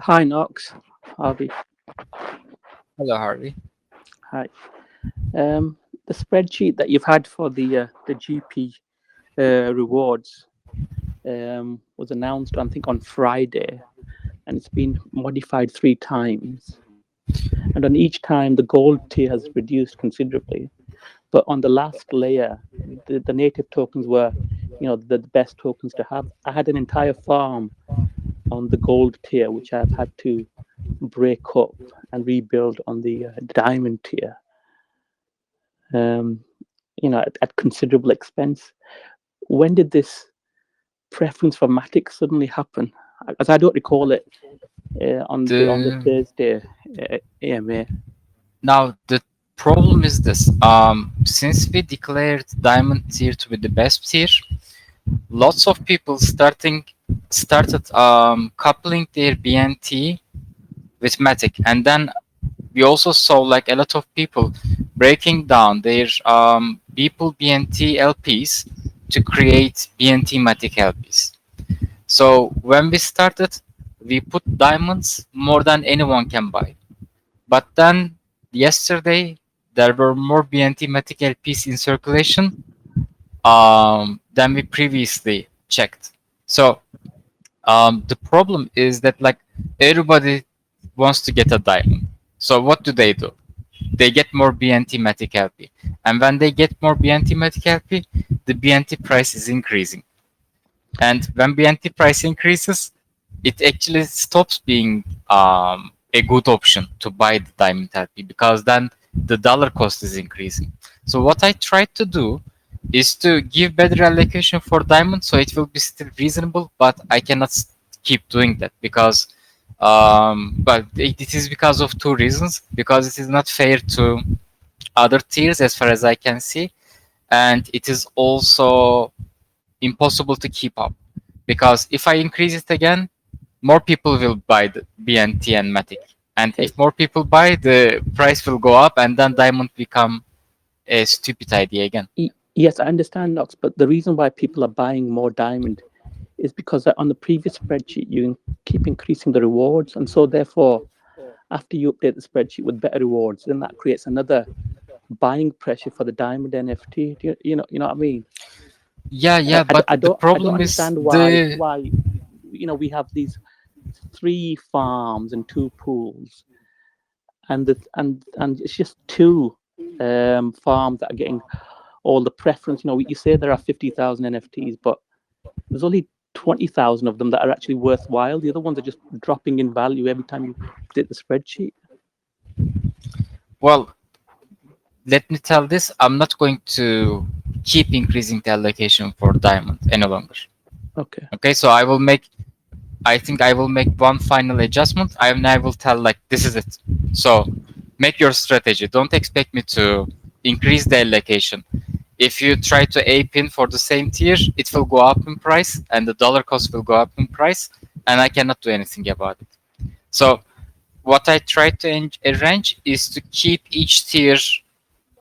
Hi, Knox. Harvey. Hello, Harvey. Hi. The spreadsheet that you've had for the GP rewards was announced, I think, on Friday, and it's been modified three times. And on each time, the gold tier has reduced considerably. But on the last layer, the native tokens were, the best tokens to have. I had an entire farm on the gold tier, which I've had to break up and rebuild on the diamond tier. Um, at considerable expense. When did this preference for Matic suddenly happen? As I don't recall it on the The Thursday AMA. the problem is this. Since we declared Diamond tier to be the best tier, lots of people started coupling their BNT with Matic, and then we also saw like a lot of people breaking down their Beeple BNT LPs to create BNT Matic LPs. So when we started, we put diamonds more than anyone can buy. But then yesterday there were more BNT Matic LPs in circulation than we previously checked. So the problem is that like everybody wants to get a diamond. So what do? They get more BNT Matic LP, and when they get more BNT Matic LP, the BNT price is increasing. And when BNT price increases, it actually stops being a good option to buy the diamond LP because then the dollar cost is increasing. So what I tried to do is to give better allocation for diamond so it will be still reasonable, but I cannot keep doing that because but it is because of two reasons. Because it is not fair to other tiers as far as I can see, and it is also impossible to keep up because if I increase it again, more people will buy the BNT and Matic, and Okay. if more people buy, the price will go up, and then diamond become a stupid idea again. Yes, I understand, Knox, but the reason why people are buying more diamond is because on the previous spreadsheet keep increasing the rewards, and so therefore, after you update the spreadsheet with better rewards, then that creates another buying pressure for the diamond NFT. You know what I mean? Yeah, And yeah, but I the don't problem is understand the why we have these three farms and two pools, and it's just two farms that are getting all the preference. You say there are 50,000 NFTs, but there's only 20,000 of them that are actually worthwhile. The other ones are just dropping in value every time you update the spreadsheet. well, let me tell this, I'm not going to keep increasing the allocation for diamond any longer. Okay. Okay, so I think I will make one final adjustment. I will tell like this is it. So make your strategy. Don't expect me to increase the allocation. If you try to ape in for the same tier, it will go up in price and the dollar cost will go up in price, and I cannot do anything about it. So what I try to arrange is to keep each tier,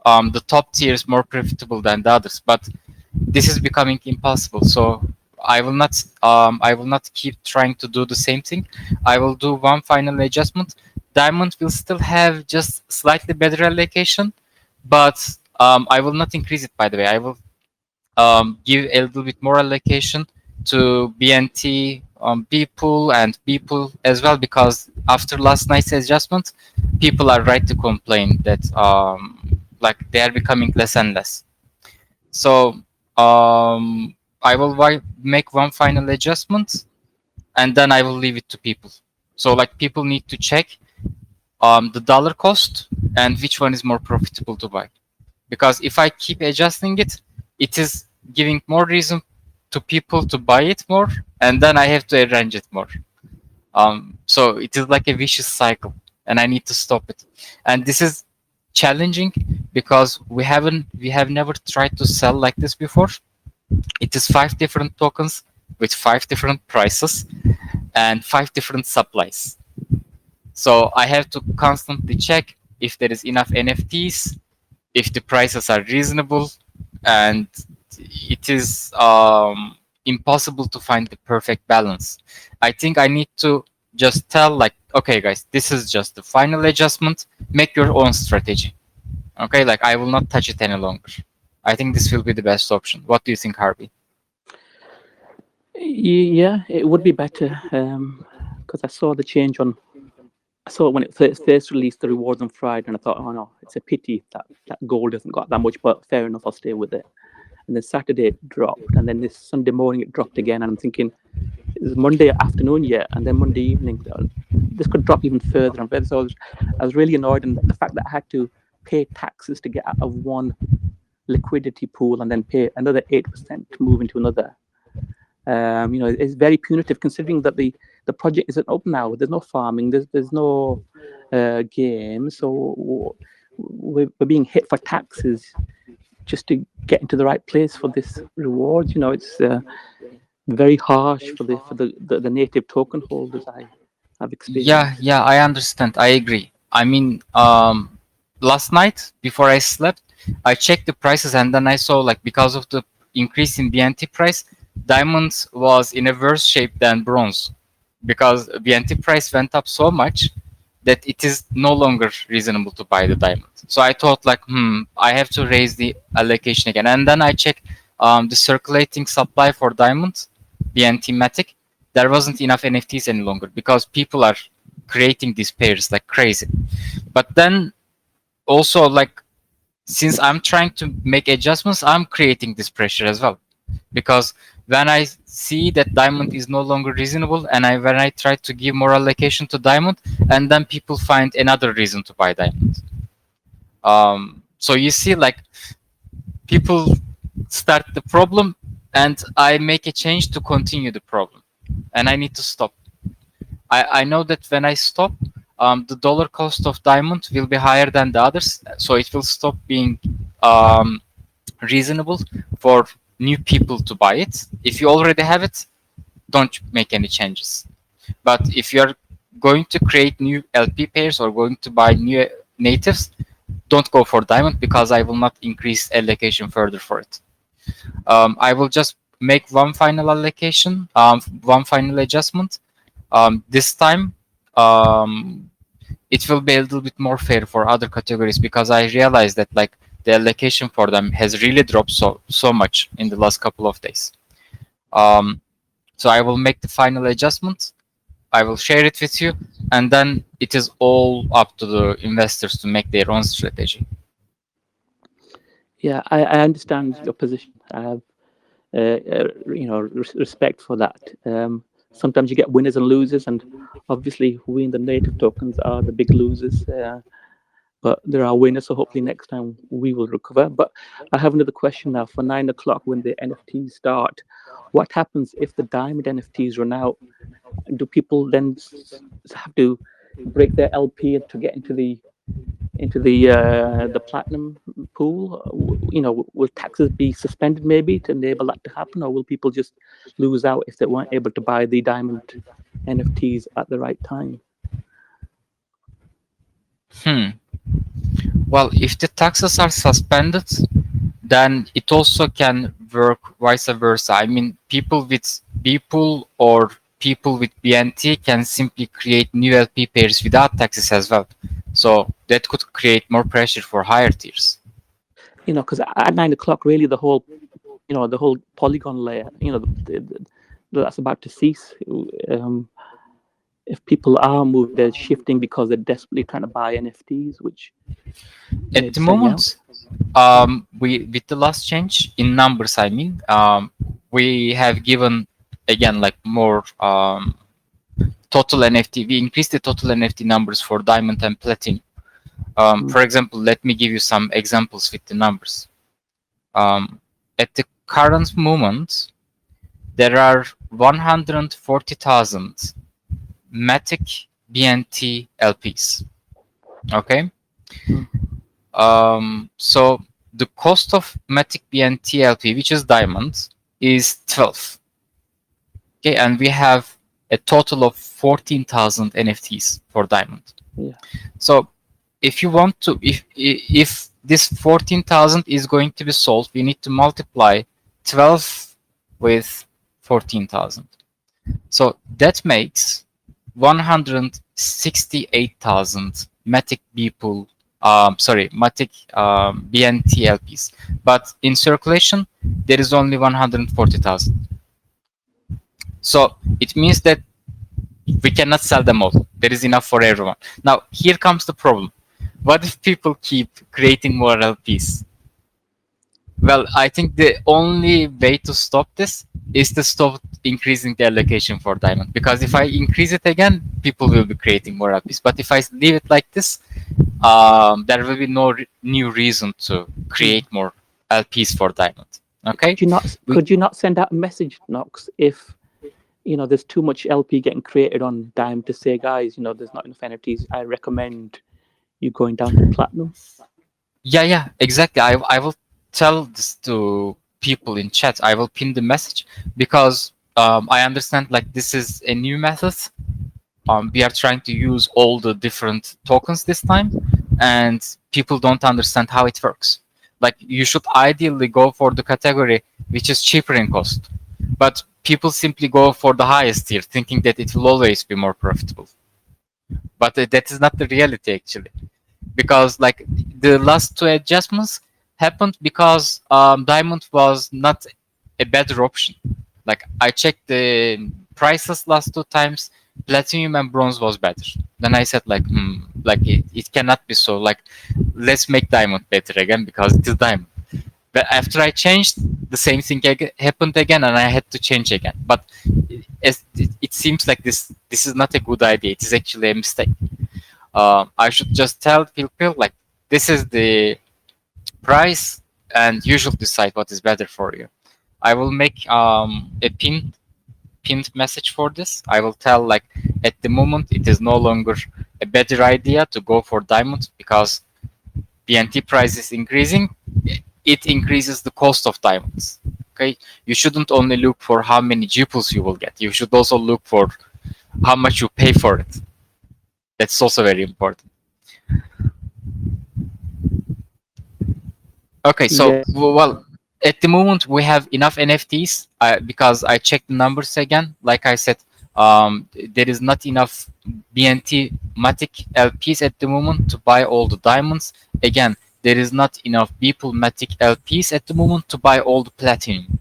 the top tier is more profitable than the others, but this is becoming impossible. So I will not keep trying to do the same thing. I will do one final adjustment. Diamond will still have just slightly better allocation, but I will not increase it. By the way, I will give a little bit more allocation to BNT, B pool and B pool as well, because after last night's adjustment, people are right to complain that like they are becoming less and less. So I will make one final adjustment, and then I will leave it to people. So like people need to check the dollar cost and which one is more profitable to buy. Because if I keep adjusting it, it is giving more reason to people to buy it more, and then I have to arrange it more. So it is like a vicious cycle, and I need to stop it. And this is challenging because we have never tried to sell like this before. It is five different tokens with five different prices and five different supplies. So I have to constantly check if there is enough NFTs, if the prices are reasonable, and it is impossible to find the perfect balance. I think I need to just tell like, okay guys, this is just the final adjustment, make your own strategy. Okay, like I will not touch it any longer. I think this will be the best option. What do you think, Harvey? Yeah, it would be better because I saw the change on. I saw it when it first released the rewards on Friday, and I thought, oh no, it's a pity that that gold hasn't got that much, but fair enough, I'll stay with it. And then Saturday it dropped, and then this Sunday morning it dropped again, and I'm thinking, it's Monday afternoon yet, and then Monday evening, this could drop even further and further. So I was really annoyed, and the fact that I had to pay taxes to get out of one liquidity pool and then pay another 8% to move into another. It's very punitive considering that the project isn't open now. There's no farming. There's no game. So we're being hit for taxes just to get into the right place for this reward. It's very harsh for the native token holders. I've Yeah, experienced. yeah, I understand. I agree. I mean, last night before I slept, I checked the prices and then I saw like because of the increase in BNT price, diamonds was in a worse shape than bronze because BNT price went up so much that it is no longer reasonable to buy the diamond. So I thought like, I have to raise the allocation again. And then I checked the circulating supply for diamonds, BNT Matic. There wasn't enough NFTs any longer because people are creating these pairs like crazy. But then also like since I'm trying to make adjustments, I'm creating this pressure as well. Because when I see that diamond is no longer reasonable and when I try to give more allocation to diamond, and then people find another reason to buy diamond. So you see like people start the problem and I make a change to continue the problem. And I need to stop. I know that when I stop, the dollar cost of diamond will be higher than the others, so it will stop being reasonable for new people to buy it. If you already have it, don't make any changes. But if you're going to create new LP pairs or going to buy new natives, don't go for diamond because I will not increase allocation further for it. I will just make one final allocation, one final adjustment. This time, it will be a little bit more fair for other categories because I realized that like the allocation for them has really dropped so much in the last couple of days. So I will make the final adjustment. I will share it with you, and then it is all up to the investors to make their own strategy. Yeah, I understand your position. I have respect for that. Sometimes you get winners and losers, and obviously we in the native tokens are the big losers. But there are winners, so hopefully next time we will recover. But I have another question now. For 9 o'clock, when the NFTs start, what happens if the diamond NFTs run out? Do people then have to break their LP to get into the platinum pool? Will taxes be suspended maybe to enable that to happen, or will people just lose out if they weren't able to buy the diamond NFTs at the right time? Hmm. Well, if the taxes are suspended, then it also can work vice versa. I mean, people with B-pool or people with BNT can simply create new LP pairs without taxes as well. So that could create more pressure for higher tiers. Because at 9 o'clock, really the whole Polygon layer, that's about to cease. If people are moving, they're shifting because they're desperately trying to buy NFTs, which At they're the selling out. moment, we with the last change in numbers, I mean, we have given again like more total NFT. We increased the total NFT numbers for diamond and platinum. Mm. For example, let me give you some examples with the numbers. At the current moment, there are 140,000 Matic BNT LPs. Okay. Mm. So the cost of Matic BNT LP, which is diamond, is 12. Okay, and we have a total of 14,000 NFTs for diamond. Yeah. So if you want to, if this 14,000 is going to be sold, we need to multiply 12 with 14,000. So that makes 168,000 Matic people, Matic BNT LPs. But in circulation, there is only 140,000. So it means that we cannot sell them all. There is enough for everyone. Now, here comes the problem. What if people keep creating more LPs? Well, I think the only way to stop this is to stop increasing the allocation for diamond. Because if I increase it again, people will be creating more LPs. But if I leave it like this, there will be no new reason to Mm. create more LPs for diamond. Okay? We, Could you not send out a message, Knox, if there's too much LP getting created on Dime to say, guys, there's not enough NFTs. I recommend you going down to platinum. yeah, exactly. I will tell this to people in chat. I will pin the message because I understand like this is a new method. We are trying to use all the different tokens this time, and people don't understand how it works. Like you should ideally go for the category which is cheaper in cost, but people simply go for the highest tier, thinking that it will always be more profitable. But that is not the reality actually, because like the last two adjustments happened because diamond was not a better option. Like I checked the prices last two times, platinum and bronze was better. Then I said like, like it cannot be so. Like let's make diamond better again because it is diamond. But after I changed, the same thing happened again, and I had to change again. But it seems like this is not a good idea. It is actually a mistake. I should just tell people like this is the price, and you should decide what is better for you. I will make a pinned message for this. I will tell like at the moment it is no longer a better idea to go for diamond because BNT price is increasing. It increases the cost of diamonds. Okay, you shouldn't only look for how many jewels you will get. You should also look for how much you pay for it. That's also very important. Okay, so Yes. well, at the moment we have enough NFTs because I checked the numbers again. Like I said, there is not enough BNT Matic LPs at the moment to buy all the diamonds. Again, there is not enough Beeple Matic LPs at the moment to buy all the platinum.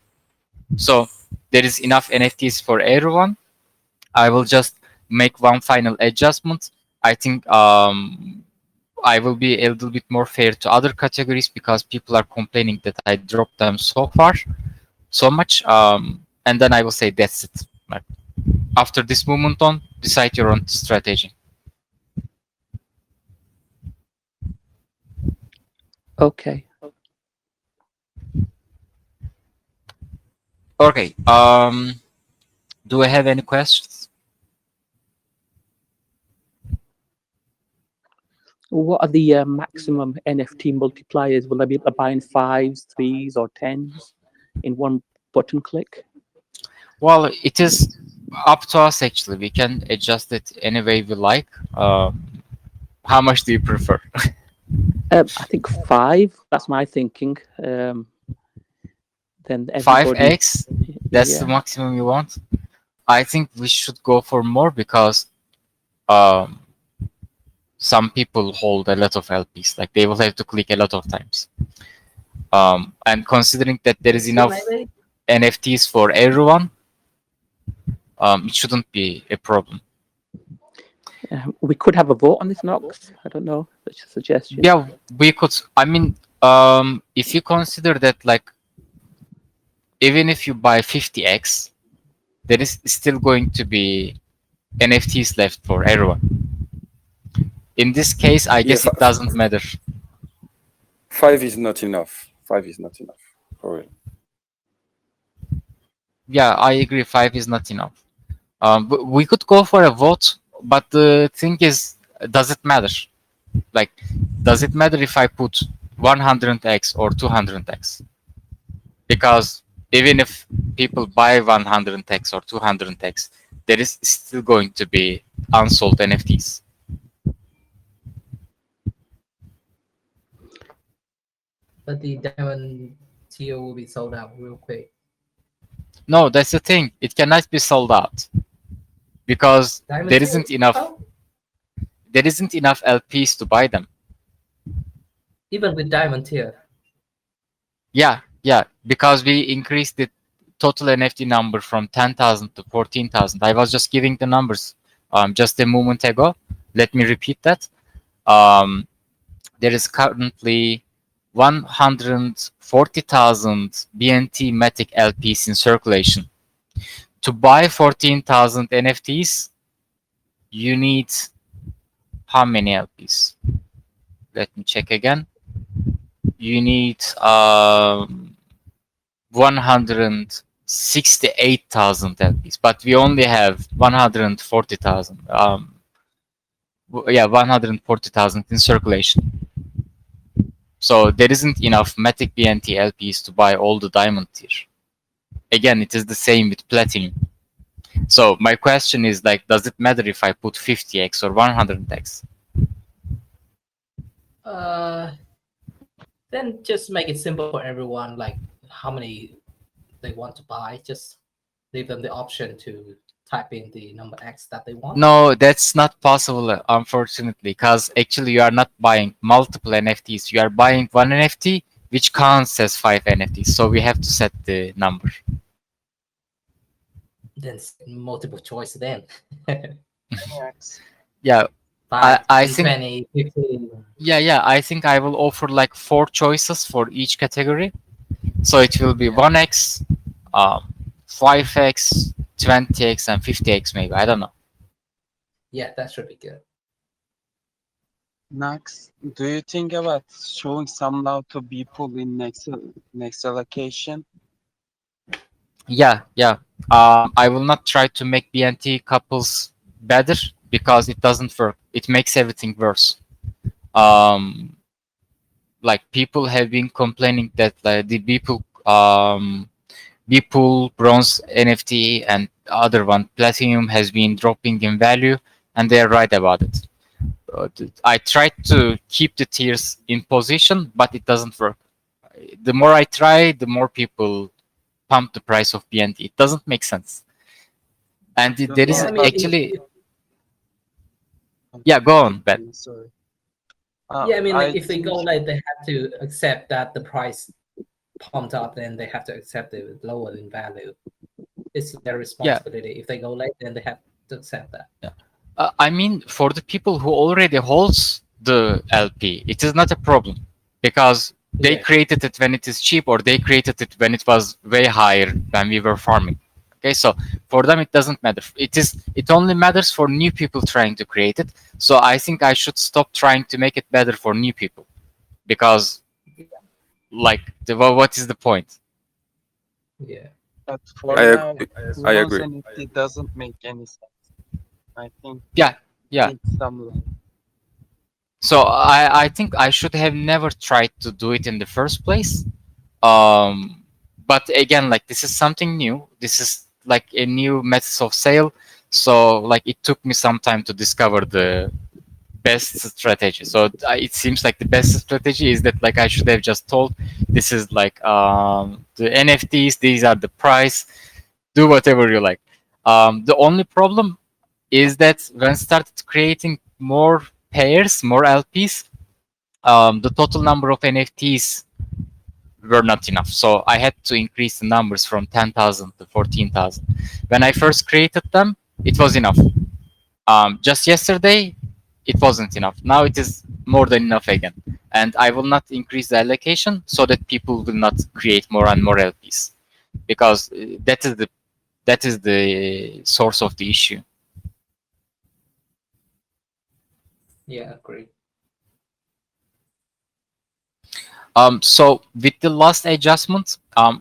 So there is enough NFTs for everyone. I will just make one final adjustment. I think I will be a little bit more fair to other categories because people are complaining that I dropped them so far, so much. And then I will say that's it. Like, after this moment on, decide your own strategy. Okay. Okay. Do I have any questions? What are the maximum NFT multipliers? Will I be able to buy in fives, threes, or tens in one button click? Well, it is up to us actually. We can adjust it any way we like. How much do you prefer? I think five. That's my thinking. Then everybody, 5x? That's the yeah. maximum you want? I think we should go for more because um, some people hold a lot of LPs. Like they will have to click a lot of times. And considering that there is enough NFTs for everyone, it shouldn't be a problem. We could have a vote on this, Knox. I don't know. That's a suggestion. Yeah, we could. I mean, if you consider that, like, even if you buy 50x, there is still going to be NFTs left for everyone. In this case, I Yeah, guess it doesn't matter. 5 is not enough. 5 is not enough for real. Yeah, I agree. 5 is not enough. We could go for a vote, but the thing is, does it matter? Like, does it matter if I put 100x or 200x? Because even if people buy 100x or 200x, there is still going to be unsold NFTs. But the diamond tier will be sold out real quick. No, that's the thing. It cannot be sold out. because Diamond tier is how? there isn't enough LPs to buy them. Even with diamond tier. Yeah, yeah, because we increased the total NFT number from 10,000 to 14,000. I was just giving the numbers just a moment ago. Let me repeat that. Um, there is currently 140,000 BNT Matic LPs in circulation. To buy 14,000 NFTs, you need how many LPs? Let me check again. You need 168,000 LPs, but we only have 140,000. Yeah, 140,000 in circulation. So there isn't enough Matic BNT LPs to buy all the diamond tier. Again, it is the same with platinum. So my question is like, does it matter if I put 50x or 100x? Uh, then just make it simple for everyone. Like how many they want to buy. Just leave them the option to type in the number X that they want. No, that's not possible, unfortunately, because actually you are not buying multiple NFTs. You are buying one NFT, which counts as 5 NFTs. So we have to set the number. Then multiple choice then. Yes. Yeah, 5, I 10, think 20, 50. yeah, I think I will offer like 4 choices for each category. So it will be Yeah. 1x, 5x, 20x, and 50x maybe. I don't know. Yeah, that should be good. Next, do you think about showing some love to people in next allocation? Yeah. I will not try to make BNT couples better because it doesn't work. It makes everything worse. Like people have been complaining that the Beeple bronze NFT and other one platinum has been dropping in value, and they're right about it. I tried to keep the tiers in position, but it doesn't work. The more I try, the more people pump the price of BNT. It doesn't make sense. And there Yeah, is I mean, actually, yeah, go on, Ben. Sorry. yeah, I mean, like I if they think go like they have to accept that the price pumped up, then they have to accept it lower in value. It's their Yeah, responsibility. If they go late, then they have to accept that. yeah. I mean, for the people who already holds the LP, it is not a problem because they Yeah, created it when it is cheap, or they created it when it was way higher when we were farming. Okay, so for them it doesn't matter. It only matters for new people trying to create it. So I think I should stop trying to make it better for new people because like what is the point? yeah, but for I now, agree. I bronze agree. NFT doesn't make any sense. I think Yeah, yeah. need some love. So I think I should have never tried to do it in the first place. But again, like this is something new. This is like a new method of sale. So like it took me some time to discover the best strategy. So it seems like the best strategy is that like I should have just told this is like the NFTs. These are the price. Do whatever you like. The only problem is that when started creating more pairs, more LPs, the total number of NFTs were not enough. So I had to increase the numbers from 10,000 to 14,000. When I first created them, it was enough. Just yesterday, it wasn't enough. Now it is more than enough again. And I will not increase the allocation so that people will not create more and more LPs because that is the source of the issue. yeah, agree. So with the last adjustment,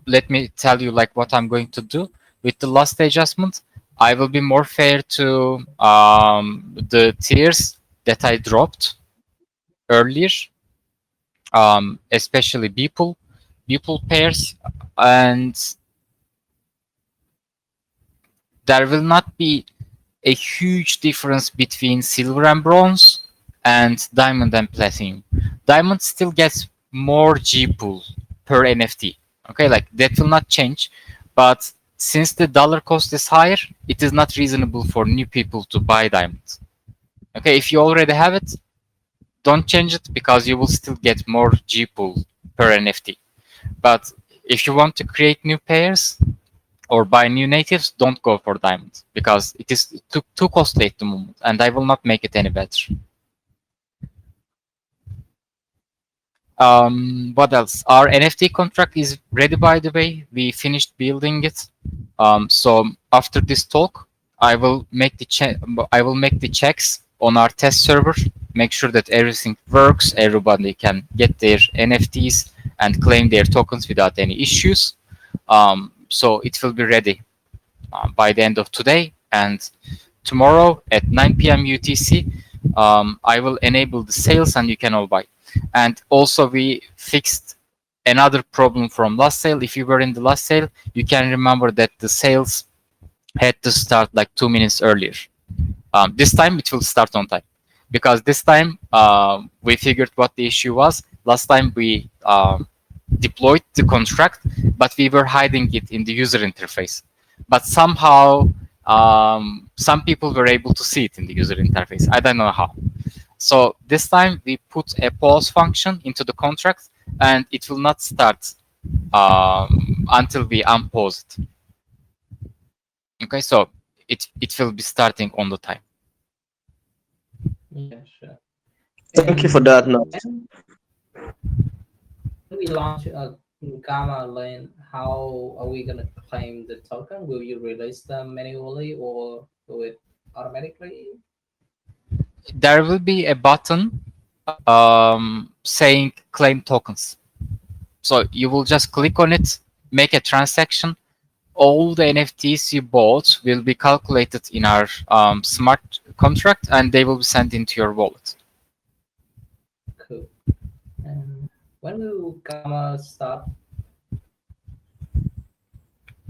let me tell you like what I'm going to do. With the last adjustment, I will be more fair to the tiers that I dropped earlier, especially Beeple pairs, and there will not be a huge difference between silver and bronze and diamond and platinum. Diamond still gets more G pool per NFT. Okay, like that will not change, but since the dollar cost is higher, it is not reasonable for new people to buy diamonds. Okay, if you already have it, don't change it because you will still get more G pool per NFT. But if you want to create new pairs or buy new natives, don't go for diamonds because it is too costly at the moment, and I will not make it any better. What else? Our NFT contract is ready, by the way. We finished building it. So after this talk, I will make the checks on our test server, make sure that everything works, everybody can get their NFTs and claim their tokens without any issues. So it will be ready by the end of today, and tomorrow at 9 p.m. UTC, I will enable the sales and you can all buy. And also we fixed another problem from last sale. If you were in the last sale, you can remember that the sales had to start like 2 minutes earlier. This time it will start on time because this time we figured what the issue was. Last time we deployed the contract, but we were hiding it in the user interface. But somehow some people were able to see it in the user interface. I don't know how. So this time we put a pause function into the contract, and it will not start until we unpause it. Okay, so it will be starting on the time. Yeah, sure. Thank you for that. Now, When we launch a Gamma Lane, how are we gonna claim the token? Will you release them manually or do it automatically? There will be a button saying claim tokens. So you will just click on it, make a transaction. All the NFTs you bought will be calculated in our smart contract, and they will be sent into your wallet. Cool. And when will Gamma start?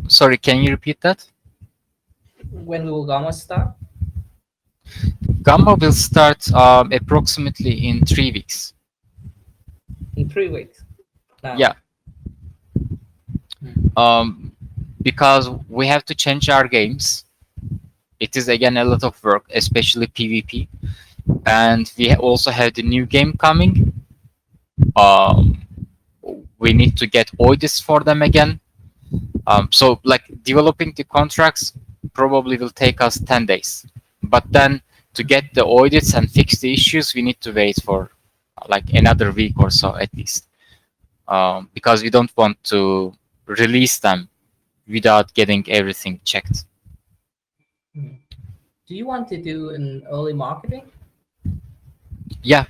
Sorry, can you repeat that? When will Gamma start? Gamma will start approximately in 3 weeks. In 3 weeks. Now. Yeah. Because we have to change our games. It is again a lot of work, especially PvP. And we also have the new game coming. We need to get audits for them again. So like developing the contracts probably will take us 10 days. But then to get the audits and fix the issues, we need to wait for like another week or so at least. Because we don't want to release them without getting everything checked. Do you want to do an early marketing? Yeah.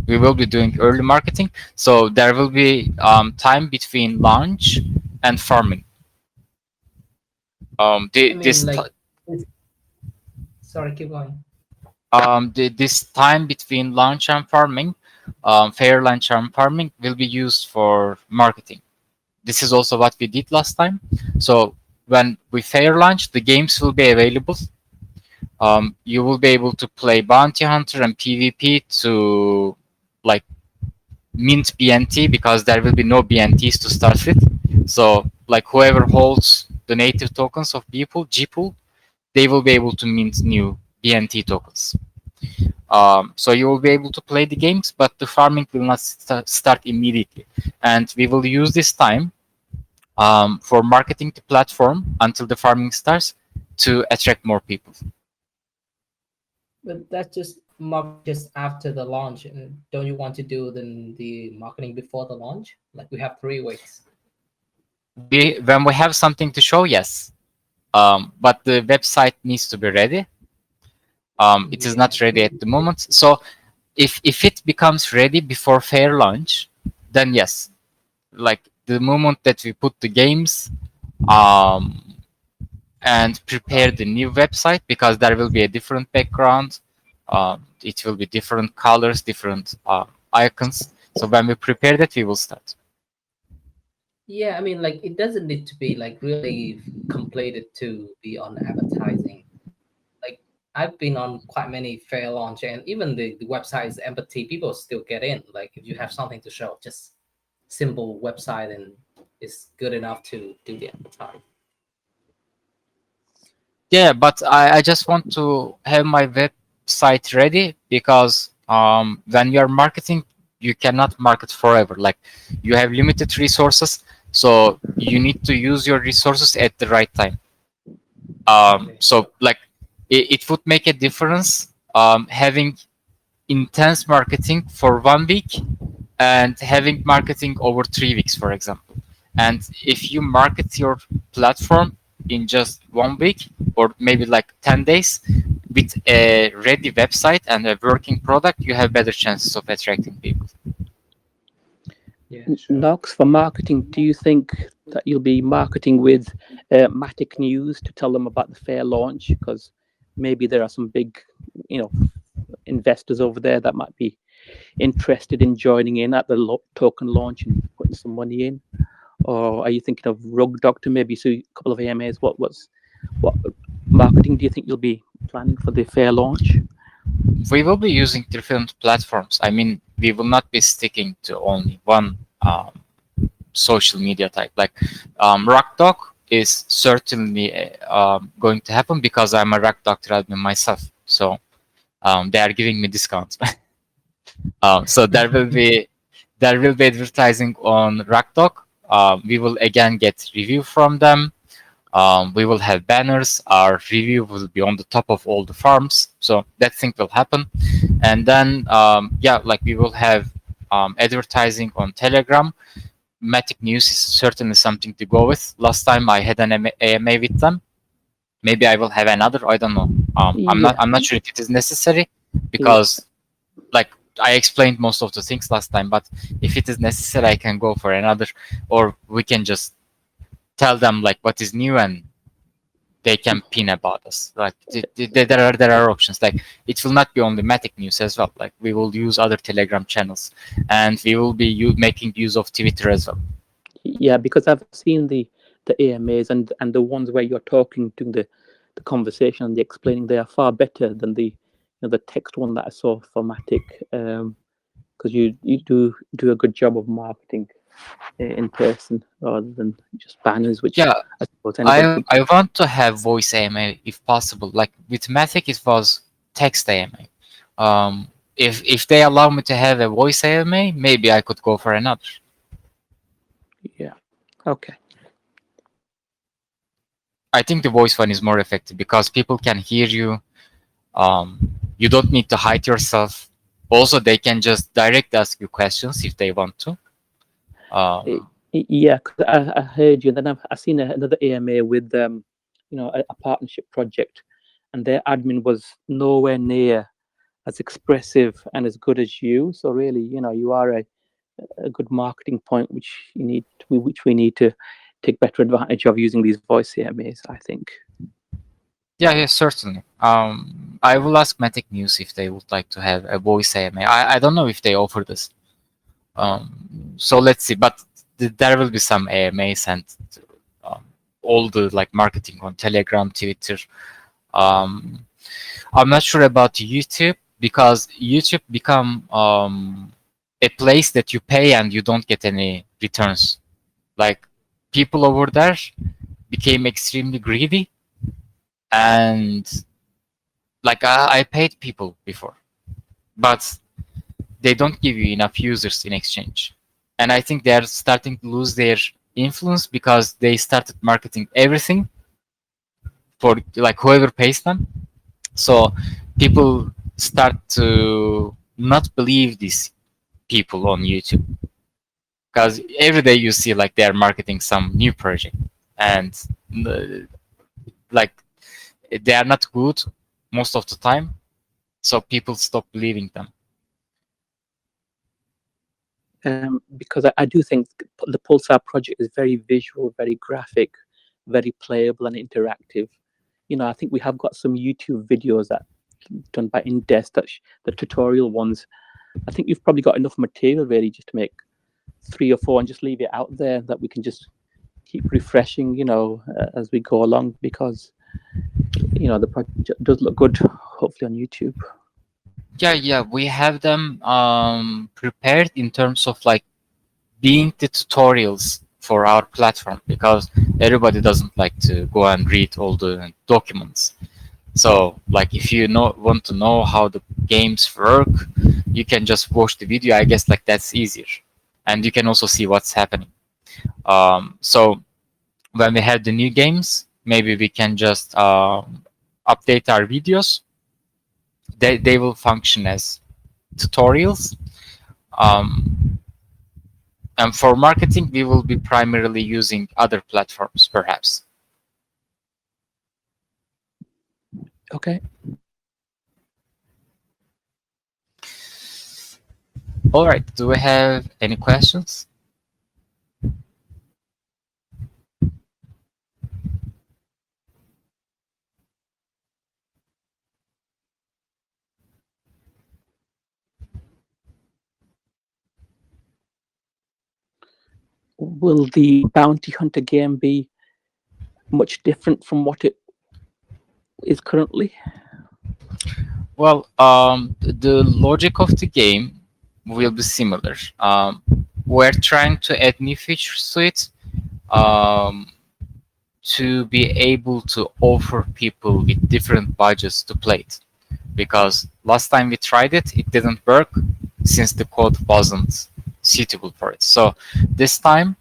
We will be doing early marketing. So there will be time between launch and farming. Sorry, keep going. This time between launch and farming, fair launch and farming will be used for marketing. This is also what we did last time. So when we fair launch, the games will be available. You will be able to play Bounty Hunter and PvP to like mint BNT because there will be no BNTs to start with. So like whoever holds the native tokens of Gpool, they will be able to mint new BNT tokens. So you will be able to play the games, but the farming will not start immediately. And we will use this time for marketing the platform until the farming starts to attract more people. But that's just after the launch. Don't you want to do the marketing before the launch? Like we have 3 weeks. When we have something to show, yes. But the website needs to be ready. It is not ready at the moment. So if it becomes ready before fair launch, then yes. Like the moment that we put the games and prepare the new website, because there will be a different background, it will be different colors, different icons. So when we prepare that, we will start. Yeah, I mean, like it doesn't need to be like really completed to be on advertising. Like I've been on quite many fair launch, and even the website is empty. People still get in. Like if you have something to show, just simple website and it's good enough to do the advertising. Yeah, but I just want to have my website ready because when you are marketing, you cannot market forever. Like you have limited resources, so you need to use your resources at the right time. Okay. So like it would make a difference having intense marketing for 1 week and having marketing over 3 weeks, for example. And if you market your platform in just 1 week or maybe like 10 days with a ready website and a working product, you have better chances of attracting people. Yeah, sure. Knox, for marketing, do you think that you'll be marketing with Matic News to tell them about the fair launch? Because maybe there are some big, you know, investors over there that might be interested in joining in at the token launch and putting some money in. Or are you thinking of Rug Doctor, maybe so a couple of AMAs? What marketing do you think you'll be planning for the fair launch? We will be using different platforms. I mean, we will not be sticking to only one social media type. Like Rock Dog is certainly going to happen because I'm a Rock Doctor admin myself. So they are giving me discounts. So there will be advertising on Rock. We will again get review from them. We will have banners. Our review will be on the top of all the farms. So that thing will happen. And then yeah, like we will have advertising on Telegram. Matic News is certainly something to go with. Last time I had an AMA with them. Maybe I will have another. I don't know. I'm not. Yeah, I'm not sure if it is necessary yeah, because like I explained most of the things last time, but if it is necessary, I can go for another, or we can just tell them like what is new and they can pin about us. Like there are options. Like it will not be only Matic News as well. Like we will use other Telegram channels, and we will be making use of Twitter as well. yeah. Because I've seen the AMAs and the ones where you're talking during the conversation and the explaining. They are far better than the text one that I saw for Matic. Because you do a good job of marketing in person rather than just banners, which Yeah, I suppose anybody could. I want to have voice AMA if possible. Like with Matic, it was text AMA. If they allow me to have a voice AMA, maybe I could go for another. Yeah. Okay. I think the voice one is more effective because people can hear you. You don't need to hide yourself. Also, they can just direct ask you questions if they want to. Yeah, 'cause I heard you. Then I seen another AMA with a partnership project, and their admin was nowhere near as expressive and as good as you. So really, you are a good marketing point, which we need to take better advantage of using these voice AMAs, I think. Yeah, certainly. I will ask Matic News if they would like to have a voice AMA. I don't know if they offer this. So let's see. But there will be some AMAs and um, all the like marketing on Telegram, Twitter. Um, I'm not sure about YouTube because YouTube become a place that you pay and you don't get any returns. Like people over there became extremely greedy and like I paid people before, but they don't give you enough users in exchange. And I think they are starting to lose their influence because they started marketing everything for like whoever pays them. So people start to not believe these people on YouTube because every day you see like they are marketing some new project and uh, like they are not good most of the time. So people stop believing them. Because I do think the Pulsar project is very visual, very graphic, very playable and interactive. I think we have got some YouTube videos that done by Indes, the tutorial ones. I think you've probably got enough material really just to make 3 or 4 and just leave it out there that we can just keep refreshing, as we go along, because the project does look good, hopefully on YouTube. Yeah, we have them prepared in terms of like being the tutorials for our platform, because everybody doesn't like to go and read all the documents. So like if you want to know how the games work, you can just watch the video. I guess like that's easier, and you can also see what's happening. So when we have the new games, maybe we can just update our videos. They will function as tutorials. And for marketing, we will be primarily using other platforms, perhaps. Okay. All right. Do we have any questions? Will the Bounty Hunter game be much different from what it is currently? Well, the logic of the game will be similar. We're trying to add new features to it, um, to be able to offer people with different budgets to play it. Because last time we tried it, it didn't work since the code wasn't suitable for it. So this time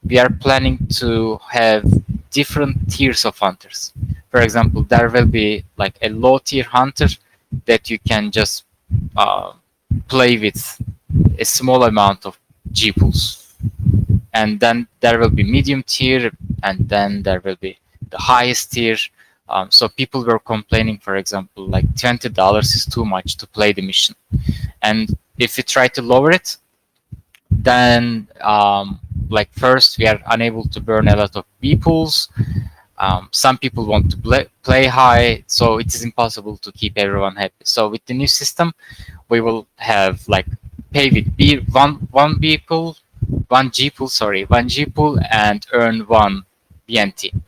we are planning to have different tiers of hunters. For example, there will be like a low tier hunter that you can just uh, play with a small amount of G pools. And then there will be medium tier, and then there will be the highest tier. So people were complaining, for example, like $20 is too much to play the mission. And if we try to lower it, then like first we are unable to burn a lot of B pools. Some people want to play high, so it is impossible to keep everyone happy. So with the new system, we will have like pay with one B pool, one G pool, one G pool, and earn one BNT.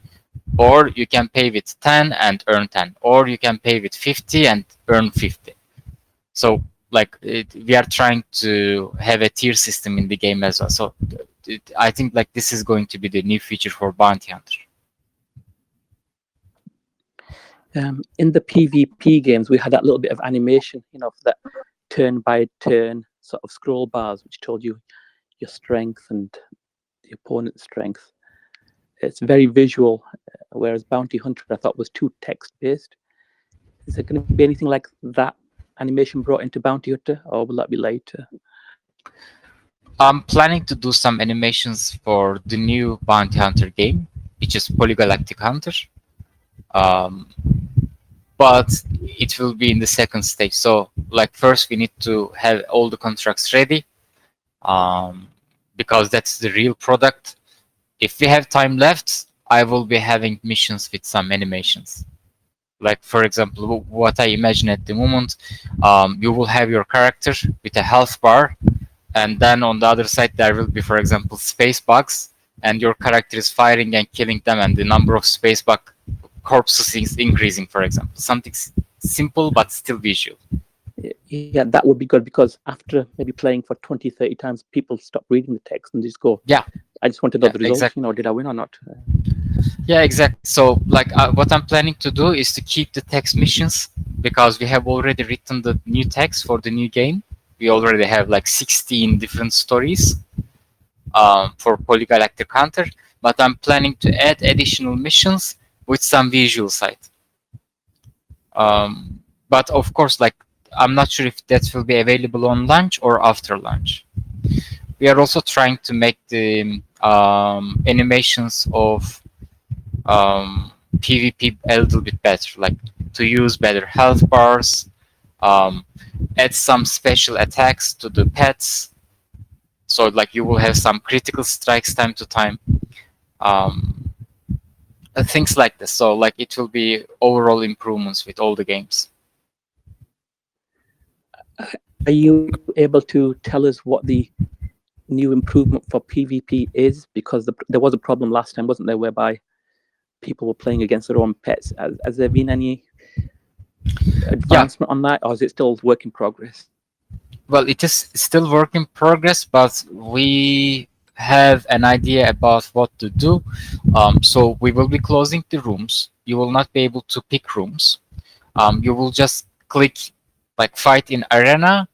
Or you can pay with 10 and earn 10, or you can pay with 50 and earn 50. So like we are trying to have a tier system in the game as well. So I think like this is going to be the new feature for Bounty Hunter. In the PvP games, we had that little bit of animation, that turn by turn sort of scroll bars, which told you your strength and the opponent's strength. It's very visual, whereas Bounty Hunter I thought was too text based. Is there going to be anything like that animation brought into Bounty Hunter, or will that be later? I'm planning to do some animations for the new Bounty Hunter game, which is Polygalactic Hunter. But it will be in the second stage. So like first we need to have all the contracts ready, because that's the real product. If we have time left, I will be having missions with some animations. Like for example, what I imagine at the moment, you will have your character with a health bar, and then on the other side there will be, for example, space bugs, and your character is firing and killing them, and the number of space bug corpses is increasing, for example. Something simple but still visual. Yeah, that would be good, because after maybe playing for 20, 30 times, people stop reading the text and just go, yeah, I just want to know the results, exactly. Did I win or not? Yeah, exactly. So like what I'm planning to do is to keep the text missions, because we have already written the new text for the new game. We already have like 16 different stories for Polygalactic Hunter, but I'm planning to add additional missions with some visual side. But of course, like I'm not sure if that will be available on launch or after launch. We are also trying to make the animations of PvP a little bit better, like to use better health bars, add some special attacks to the pets, so like you will have some critical strikes time to time, things like this. So like it will be overall improvements with all the games. Are you able to tell us what the new improvement for PvP is? Because there was a problem last time, wasn't there, whereby people were playing against their own pets. Has there been any advancement on that, or is it still work in progress? Well, it is still work in progress, but we have an idea about what to do. So we will be closing the rooms. You will not be able to pick rooms. You will just click like fight in arena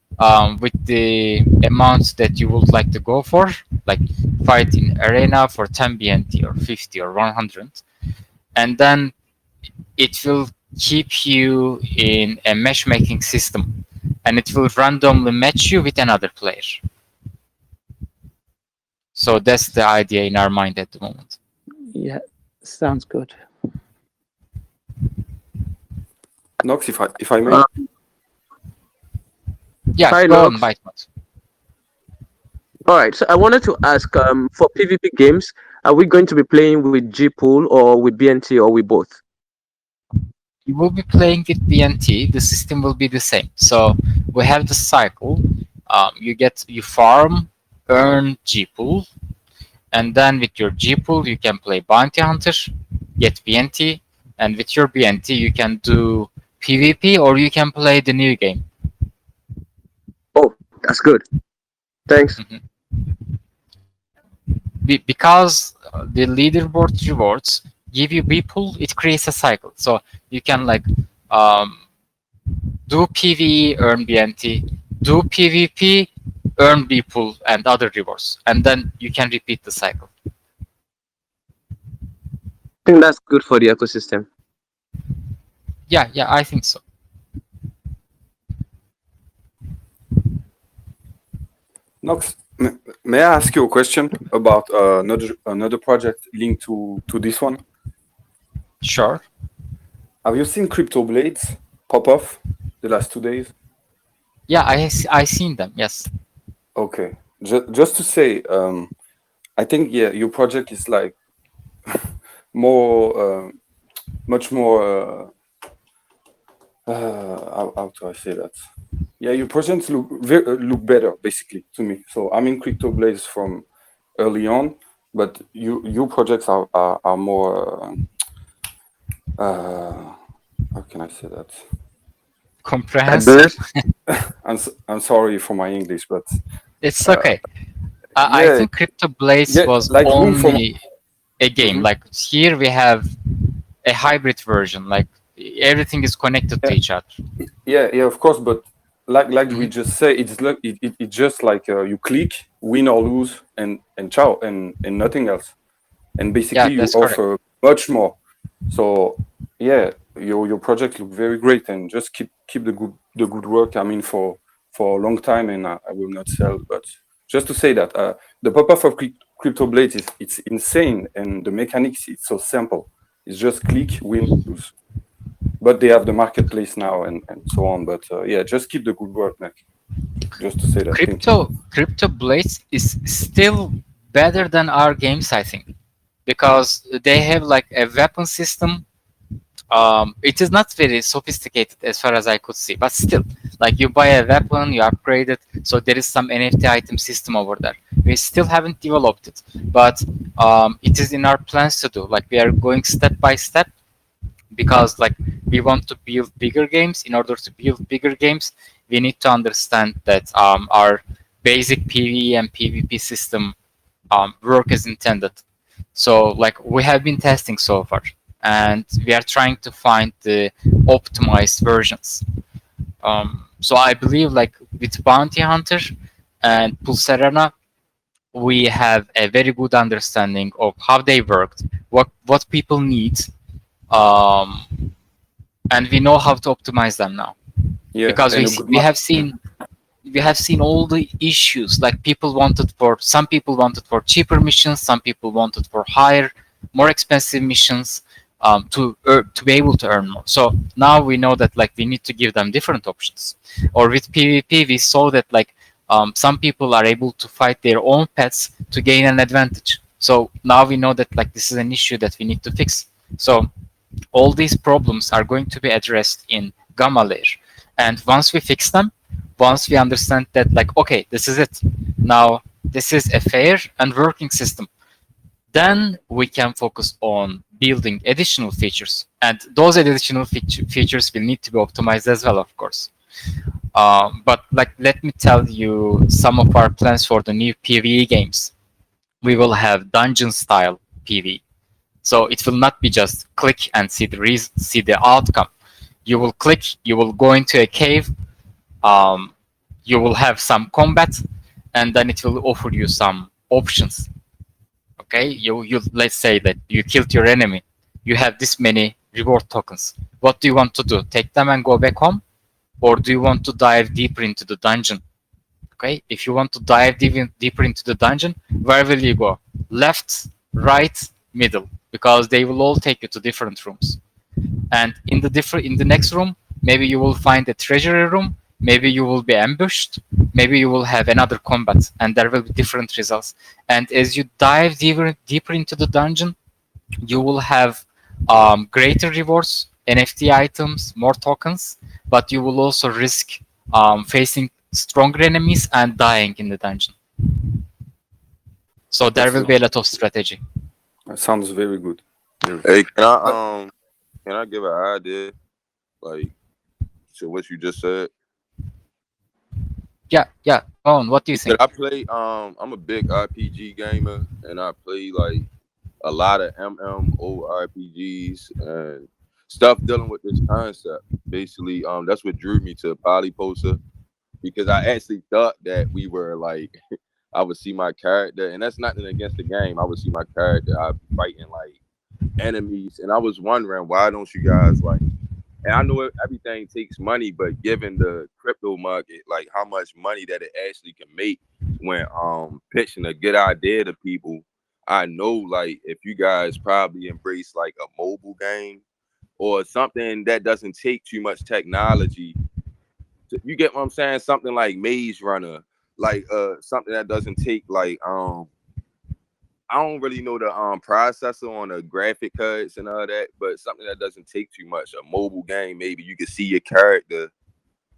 with the amount that you would like to go for, like fight in arena for 10 BNT or 50 or 100, and then it will keep you in a matchmaking system, and it will randomly match you with another player. So that's the idea in our mind at the moment. Yeah, sounds good. Nox, if I may. Yeah, Hi, go on, Nox. Bytemod. All right. So I wanted to ask, for PvP games, are we going to be playing with G Pool or with BNT or with both? You will be playing with BNT. The system will be the same. So we have the cycle. You farm, earn G pool, and then with your G pool you can play bounty hunter, get BNT, and with your BNT you can do PvP or you can play the new game. Oh, that's good. Thanks. Because the leaderboard rewards give you B pool, it creates a cycle. So you can like do PvE, earn BNT, do PvP, earn B pool and other rewards, and then you can repeat the cycle. I think that's good for the ecosystem. Yeah, I think so. Nox, may I ask you a question about another project linked to this one? Sure. Have you seen Crypto Blades pop off the last 2 days? Yeah, I seen them. Yes. Okay, just to say, I think your project is like more, much more. How do I say that? Yeah, your projects look better basically to me. So I'm in Crypto Blades from early on, but your projects are more. How can I say that? Comprehensive. I'm sorry for my English, but It's okay. I yeah, think Crypto Blaze yeah, was like room for. only a game. Mhm. Like here we have a hybrid version. Like everything is connected to each other. Yeah, of course, but like we Mhm. just say, it's just like you click, win or lose, and ciao, and nothing else. And Yeah, basically, you that's correct. offer much more. So yeah, your project look very great, and just keep the good work. I mean, for a long time, and I will not sell, but just to say that the pop-up of Crypto Blade it's insane, and the mechanics it's so simple. It's just click, win, lose. But they have the marketplace now and so on. But yeah, just keep the good work, Nick. Just to say that. Thank you. Crypto Blaze is still better than our games, I think, because they have like a weapon system. It is not very sophisticated as far as I could see, but still, like you buy a weapon, you upgrade it, so there is some NFT item system over there. We still haven't developed it, but it is in our plans to do. Like we are going step by step because like we want to build bigger games. In order to build bigger games, we need to understand that our basic PvE and PvP system work as intended. So like we have been testing so far, and we are trying to find the optimized versions. So I believe like with Bounty Hunter and Pulsarana, we have a very good understanding of how they worked, what people need, um, and we know how to optimize them now. Yeah, Because and a good we have seen all the issues. Like some people wanted for cheaper missions, some people wanted for higher, more expensive missions, to be able to earn more. So now we know that like we need to give them different options. Or with PvP, we saw that like some people are able to fight their own pets to gain an advantage. So now we know that like this is an issue that we need to fix. So all these problems are going to be addressed in gamma layer. And once we fix them, once we understand that like, okay, this is it. Now this is a fair and working system. Then we can focus on building additional features. And those additional features will need to be optimized as well, of course. But like, let me tell you some of our plans for the new PvE games. we will have dungeon style PV. So it will not be just click and see see the outcome. You will click, you will go into a cave, um, you will have some combat, and then it will offer you some options. Okay, you let's say that you killed your enemy, you have this many reward tokens. What do you want to do? Take them and go back home, or do you want to dive deeper into the dungeon? Okay, if you want to dive deeper into the dungeon, where will you go? Left, right, middle, because they will all take you to different rooms. And in the next room, maybe you will find a treasury room, maybe you will be ambushed, maybe you will have another combat, and there will be different results. And as you dive deeper into the dungeon, you will have greater rewards, NFT items, more tokens, but you will also risk facing stronger enemies and dying in the dungeon. So there will be a Excellent. lot of strategy. That sounds very good. Very. Hey, But can I give an idea like to what you just said? Yeah, yeah. Owen, what do you Because think? I play I'm a big RPG gamer and I play like a lot of MMORPGs and stuff dealing with this concept. Basically, that's what drew me to PolyPulsar because I actually thought that we were like I would see my character, and that's nothing against the game. I would see my character, I'd be fighting like enemies, and I was wondering why don't you guys like. And I know everything takes money, but given the crypto market, like how much money that it actually can make when pitching a good idea to people, I know like if you guys probably embrace like a mobile game or something that doesn't take too much technology, you get what I'm saying? Something like Maze Runner, like something that doesn't take like I don't really know the processor on the graphic cards and all that, but something that doesn't take too much. A mobile game, maybe you can see your character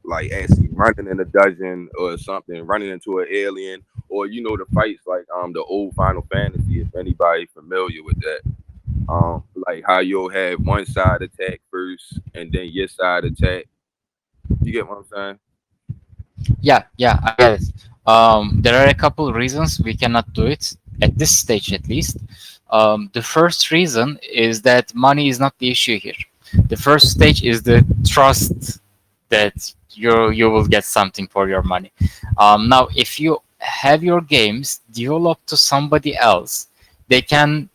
like actually running in a dungeon or something, running into an alien, or the fights like the old Final Fantasy, if anybody familiar with that. Like how you'll have one side attack first and then your side attack. You get what I'm saying? Yeah, yeah, I get it. There are a couple reasons we cannot do it at this stage, at least. The first reason is that money is not the issue here. The first stage is the trust that you will get something for your money. Now, if you have your games developed to somebody else, they can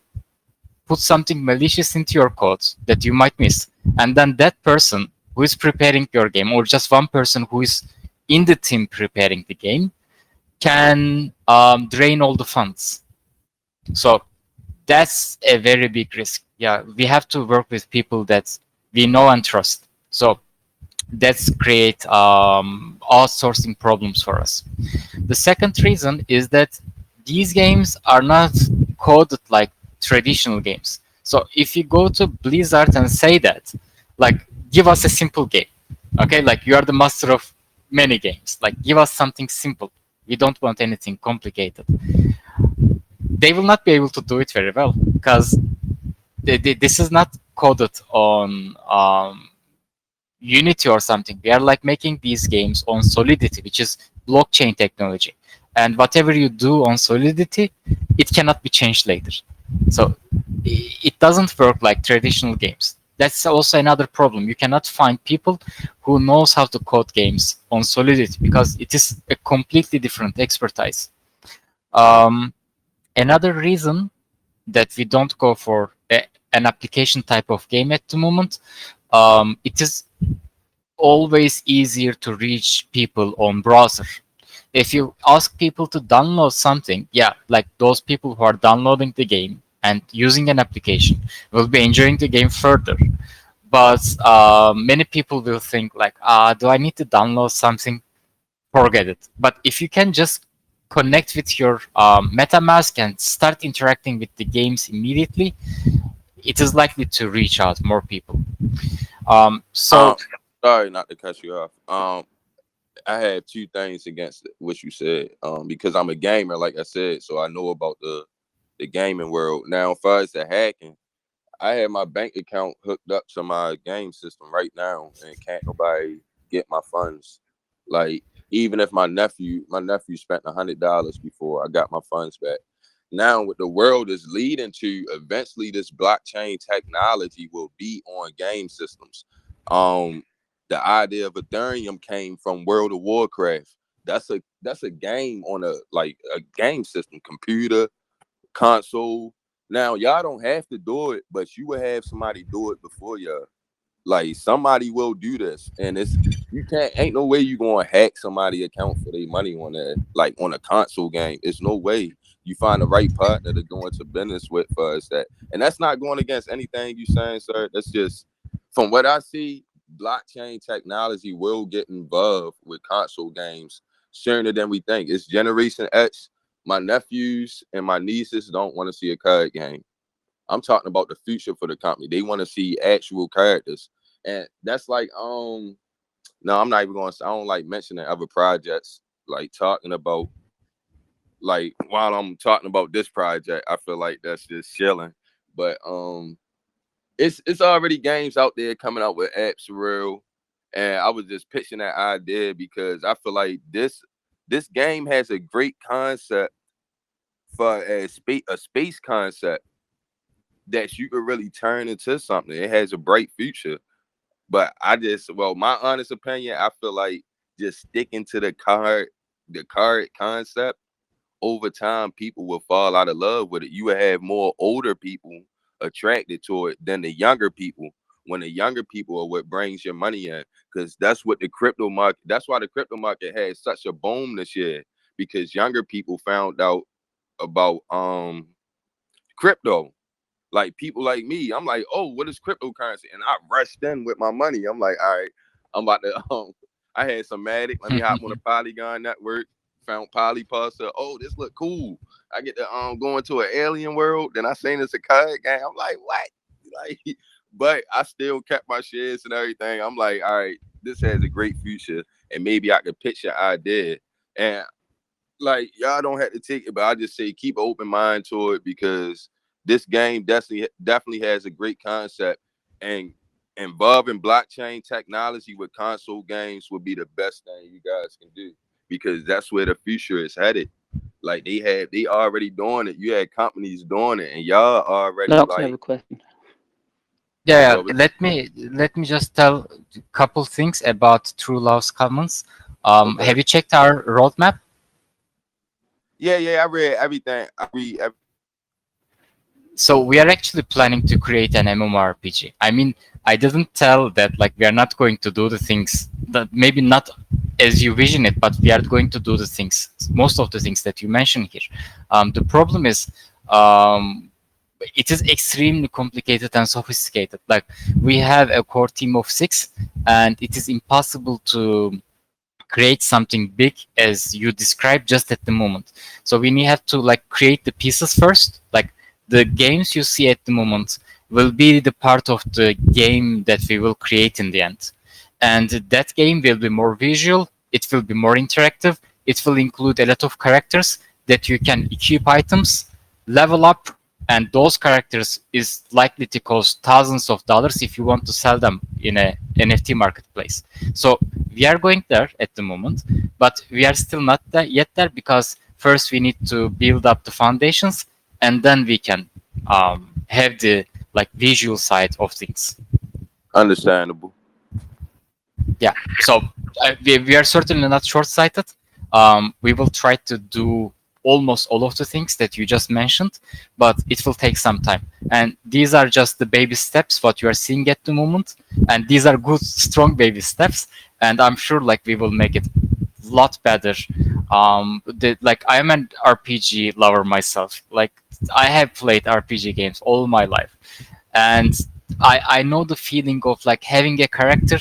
put something malicious into your code that you might miss, and then that person who is preparing your game, or just one person who is in the team preparing the game, can drain all the funds. So that's a very big risk. Yeah, we have to work with people that we know and trust. So that's create outsourcing problems for us. The second reason is that these games are not coded like traditional games. So if you go to Blizzard and say that, like, give us a simple game, okay? Like, you are the master of many games. Like, give us something simple. We don't want anything complicated. They will not be able to do it very well because this is not coded on Unity or something. We are like making these games on Solidity, which is blockchain technology. And whatever you do on Solidity, it cannot be changed later. So it doesn't work like traditional games. That's also another problem. You cannot find people who knows how to code games on Solidity because it is a completely different expertise. Um, Another reason that we don't go for an application type of game at the moment, it is always easier to reach people on browser. If you ask people to download something, yeah, like those people who are downloading the game and using an application will be enjoying the game further. But many people will think like, do I need to download something? Forget it. But if you can just connect with your MetaMask and start interacting with the games immediately, it is likely to reach out more people. So Um, Sorry not to cut you off. I have two things against what you said. Because I'm a gamer, like I said, so I know about the gaming world. Now, as far as the hacking, I have my bank account hooked up to my game system right now, and can't nobody get my funds. Like even if my nephew spent $100 before I got my funds back. now what the world is leading to, eventually this blockchain technology will be on game systems. The idea of Ethereum came from World of Warcraft. That's a game on a game system, computer, console. Now y'all don't have to do it, but you will have somebody do it before y'all. Like somebody will do this, and you can't. Ain't no way you gonna hack somebody account for their money on that, like on a console game. It's no way. You find the right partner to go into business with for us that, and that's not going against anything you saying, sir. That's just from what I see. Blockchain technology will get involved with console games sooner than we think. It's Generation X. My nephews and my nieces don't want to see a card game. I'm talking about the future for the company. They want to see actual characters. And that's like, no, I'm not even going to, I don't like mentioning other projects, like talking about, like, while I'm talking about this project, I feel like that's just chilling. But it's already games out there coming out with apps for real. And I was just pitching that idea because I feel like this game has a great concept for a space concept that you could really turn into something. It has a bright future. But my honest opinion, I feel like just sticking to the card concept, over time, people will fall out of love with it. You will have more older people attracted to it than the younger people. When the younger people are what brings your money in, because that's what the crypto market. That's why the crypto market had such a boom this year, because younger people found out about crypto. Like people like me, I'm like, oh, what is cryptocurrency? And I rushed in with my money. I'm like, all right, I'm about to. I had some Matic. Let me hop on the Polygon network. Found PolyPulsar. Oh, this look cool. I get to go into an alien world. Then I seen it's a card game. I'm like, what? Like, but I still kept my shares and everything. I'm like, all right, this has a great future, and maybe I could pitch an idea. And like y'all don't have to take it, but I just say keep an open mind to it, because this game definitely has a great concept, and involving blockchain technology with console games would be the best thing you guys can do, because that's where the future is headed. Like they already doing it. You had companies doing it, and y'all already Nox, I have a like question. Yeah, what was let me just tell a couple things about True Love's Commons. okay. Have you checked our roadmap? Yeah, I read everything. So we are actually planning to create an MMORPG. I mean, I didn't tell that like we are not going to do the things that maybe not as you vision it, but we are going to do the things, most of the things that you mentioned here. The problem is, it is extremely complicated and sophisticated. Like we have a core team of 6, and it is impossible to create something big as you described just at the moment. So we have to like create the pieces first. Like the games you see at the moment will be the part of the game that we will create in the end. And that game will be more visual, it will be more interactive, it will include a lot of characters that you can equip items, level up, and those characters is likely to cost thousands of dollars if you want to sell them in a NFT marketplace. So we are going there at the moment, but we are still not yet there, because first we need to build up the foundations, and then we can have the like visual side of things. Understandable. Yeah, so we are certainly not short-sighted. We will try to do almost all of the things that you just mentioned, but it will take some time. And these are just the baby steps, what you are seeing at the moment. And these are good, strong baby steps. And I'm sure like we will make it a lot better. Like I'm an RPG lover myself. Like I have played RPG games all my life. And I know the feeling of like having a character,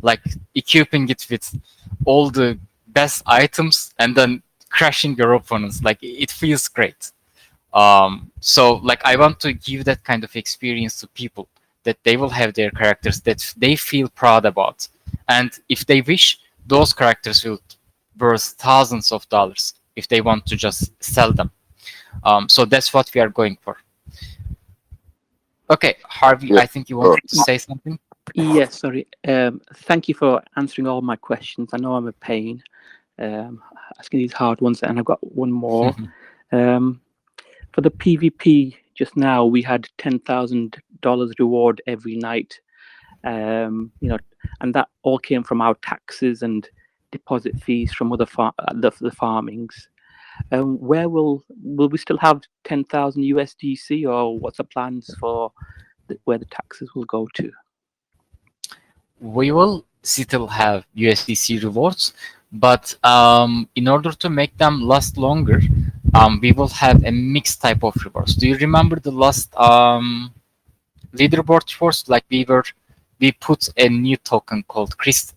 like equipping it with all the best items and then crushing your opponents. Like it feels great. So like I want to give that kind of experience to people, that they will have their characters that they feel proud about, and if they wish, those characters will worth thousands of dollars if they want to just sell them. So that's what we are going for. Okay, Harvey, Yeah. I think you wanted to say something. Yes, sorry. Thank you for answering all my questions. I know I'm a pain asking these hard ones, and I've got one more. For the PvP just now, we had $10,000 reward every night. And that all came from our taxes and deposit fees from other the farmings. Where will we still have 10,000 USDC, or what's the plans for where the taxes will go to? We will still have USDC rewards, but in order to make them last longer, we will have a mixed type of rewards. Do you remember the last leaderboard rewards? Like we put a new token called Crystal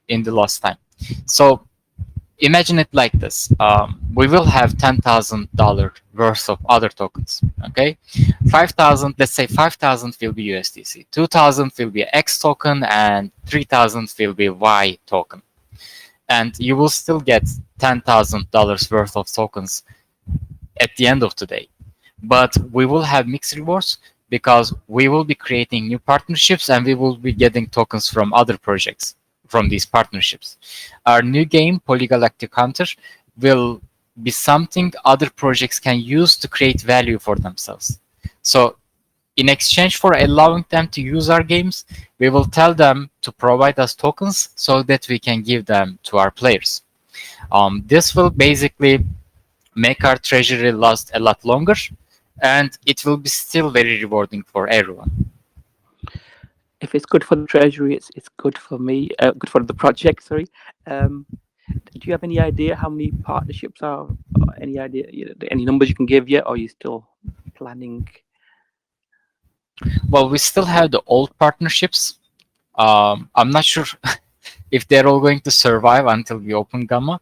in the last time. So imagine it like this. We will have $10,000 worth of other tokens. Okay, 5,000. Let's say 5,000 will be USDC, 2,000 will be X token, and 3,000 will be Y token. And you will still get $10,000 worth of tokens at the end of the day. But we will have mixed rewards because we will be creating new partnerships and we will be getting tokens from other projects from these partnerships. Our new game, Polygalactic Hunter, will be something other projects can use to create value for themselves. So in exchange for allowing them to use our games, we will tell them to provide us tokens so that we can give them to our players. This will basically make our treasury last a lot longer, and it will be still very rewarding for everyone. If it's good for the treasury, it's good for me. Good for the project. Sorry. Do you have any idea how many partnerships are? Or any idea? Any numbers you can give yet? Or are you still planning? Well, we still have the old partnerships. I'm not sure if they're all going to survive until we open Gamma.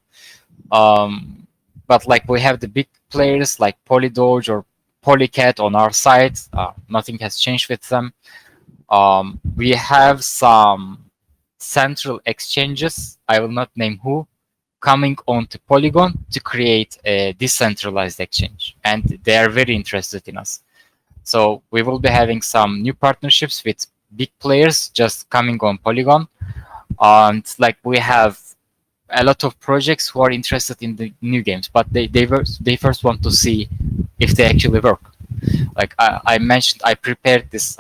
But like we have the big players like Polydoge or Polycat on our side. Nothing has changed with them. We have some central exchanges, I will not name who, coming onto Polygon to create a decentralized exchange. And they are very interested in us. So we will be having some new partnerships with big players just coming on Polygon. And like we have a lot of projects who are interested in the new games, but they first want to see if they actually work. Like I mentioned, I prepared this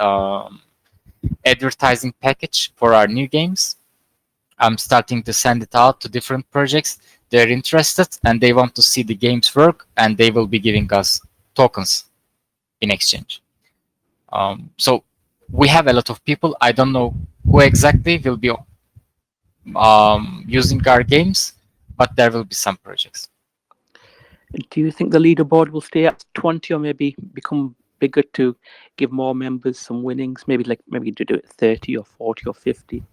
advertising package for our new games. I'm starting to send it out to different projects. They're interested and they want to see the games work, and they will be giving us tokens in exchange. So we have a lot of people. I don't know who exactly will be using our games, but there will be some projects. Do you think the leaderboard will stay at 20, or maybe become bigger to give more members some winnings? Maybe to do it 30 or 40 or 50.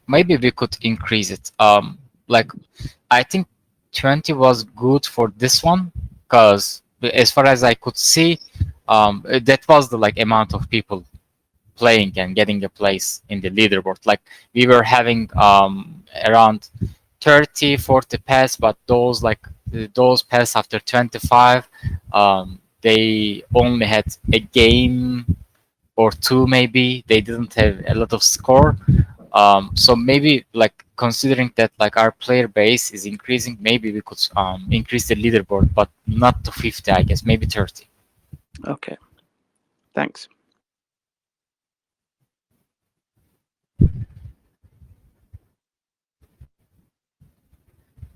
Maybe we could increase it. Like I think 20 was good for this one because as far as I could see, that was the like amount of people playing and getting a place in the leaderboard. Like we were having around 30, 40 pass, but those pass after 25, they only had a game or two maybe. They didn't have a lot of score. So maybe like considering that like our player base is increasing, maybe we could increase the leaderboard, but not to 50, I guess, maybe 30. Okay. Thanks.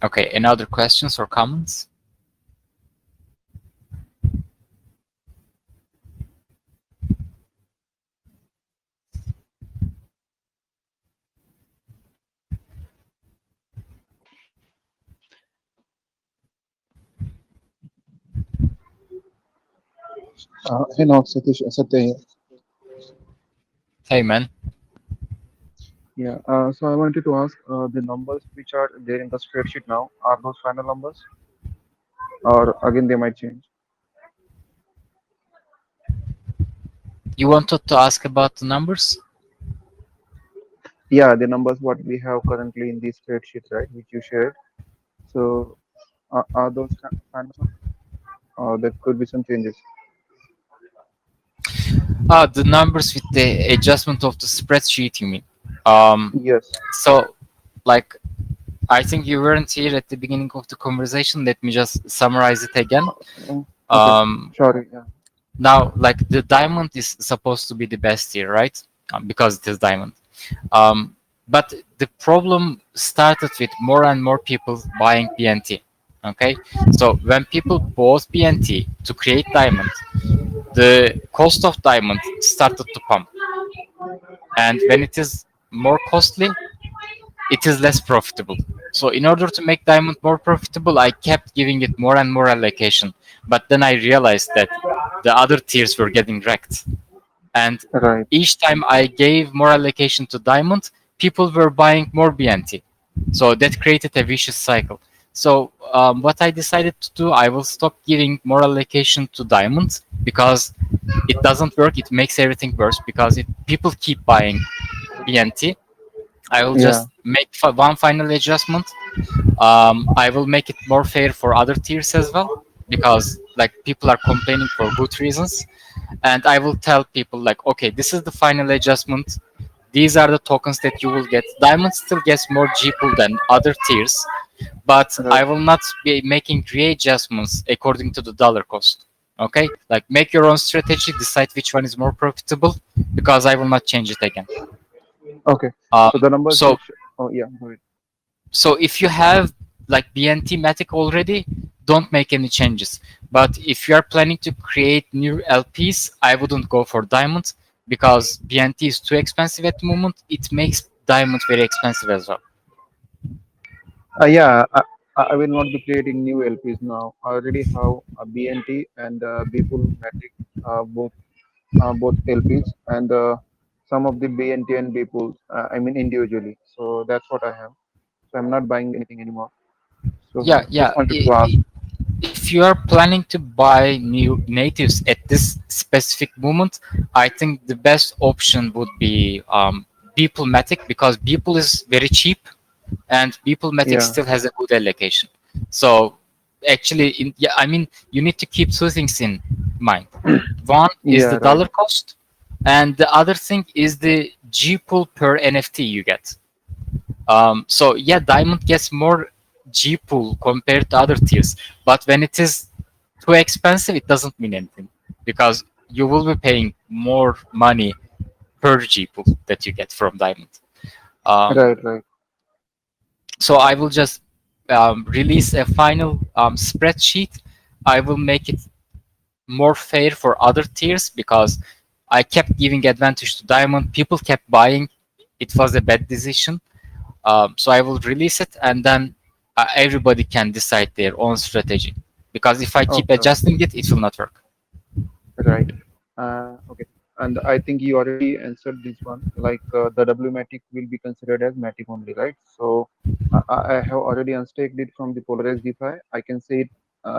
Okay, any other questions or comments? Hey, no, Satish, Satya here. Hey, man. Yeah, so I wanted to ask the numbers which are there in the spreadsheet now, are those final numbers? Or again, they might change? You wanted to ask about the numbers? Yeah, the numbers what we have currently in the spreadsheet, right, which you shared. So are those final numbers? Or there could be some changes? The numbers with the adjustment of the spreadsheet, you mean? Yes. So, like, I think you weren't here at the beginning of the conversation. Let me just summarize it again. Okay. Um, Sorry. Yeah. Now, like the diamond is supposed to be the best tier, right? Because it is diamond. But the problem started with more and more people buying PNT. Okay, so when people bought PNT to create diamond, the cost of diamond started to pump, and when it is more costly, it is less profitable. So in order to make diamond more profitable, I kept giving it more and more allocation. But then I realized that the other tiers were getting wrecked. And Right. each time I gave more allocation to diamond, people were buying more BNT. So that created a vicious cycle. So what I decided to do, I will stop giving more allocation to diamond because it doesn't work. It makes everything worse because people keep buying BNT. I will Yeah. just make one final adjustment. I will make it more fair for other tiers as well because like people are complaining for good reasons, and I will tell people like, okay, this is the final adjustment. These are the tokens that you will get. Diamond still gets more G pool than other tiers, but Right. I will not be making readjustments according to the dollar cost. Okay, like make your own strategy, decide which one is more profitable, because I will not change it again. Okay. Um, So the numbers so which. Oh yeah. Go ahead. So if you have like BNT Matic already, don't make any changes. But if you are planning to create new LPs, I wouldn't go for Diamond because BNT is too expensive at the moment. It makes Diamond very expensive as well. Yeah. I will not be creating new LPs now. I already have a BNT and Beeple Matic, both LPs, and some of the BNT and Beepools. I mean individually. So that's what I have. So I'm not buying anything anymore. Yeah, So yeah. just wanted to ask. If you are planning to buy new natives at this specific moment, I think the best option would be Beeple Matic because Beeple is very cheap and Beeple Matic Yeah. still has a good allocation. So actually, yeah, I mean, you need to keep two things in mind. One is the Yeah. Right. dollar cost, and the other thing is the G pool per NFT you get. So yeah, Diamond gets more G pool compared to other tiers, but when it is too expensive, it doesn't mean anything because you will be paying more money per G pool that you get from Diamond. Um, Right. Right. so I will just release a final spreadsheet. I will make it more fair for other tiers because I kept giving advantage to Diamond. People kept buying. It was a bad decision. So I will release it, and then everybody can decide their own strategy. Because if I keep Okay. adjusting it, it will not work. Right. Okay. And I think you already answered this one. Like the W-matic will be considered as matic only, right? So I have already unstaked it from the Polarized DeFi. I can say it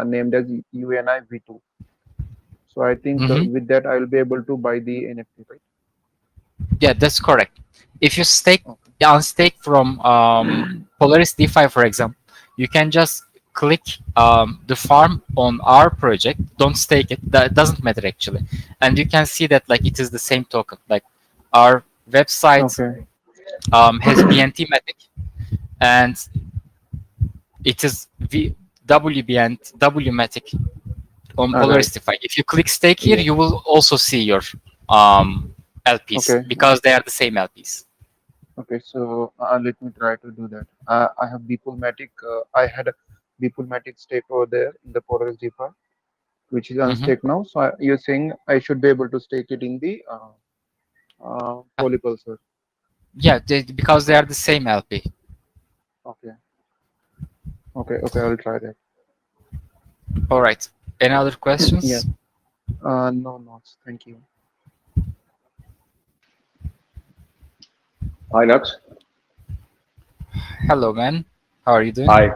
named as UNI V2. So I think Hmm. with that I will be able to buy the NFT, right? Yeah, that's correct. If you Okay. unstake from Polaris DeFi, for example, you can just click the farm on our project. Don't stake it. That doesn't matter actually, and you can see that like it is the same token. Like our website Okay. has BNT Matic, and it is WBN WMatic on All right. Polaristify. If you click stake here, Yeah. you will also see your LPs Okay. because they are the same LPs. Okay. So let me try to do that. I have Beeplematic. I had a Beeplematic stake over there in the Polarized DeFi, which is Hmm. unstake now. So you're saying I should be able to stake it in the PolyPulsar. Yeah, because they are the same LP. Okay. Okay. Okay. I'll try that. All right. Any other Yeah. questions? No, no. Thank you. Hi, Nux. Hello, man. How are you doing? Hi.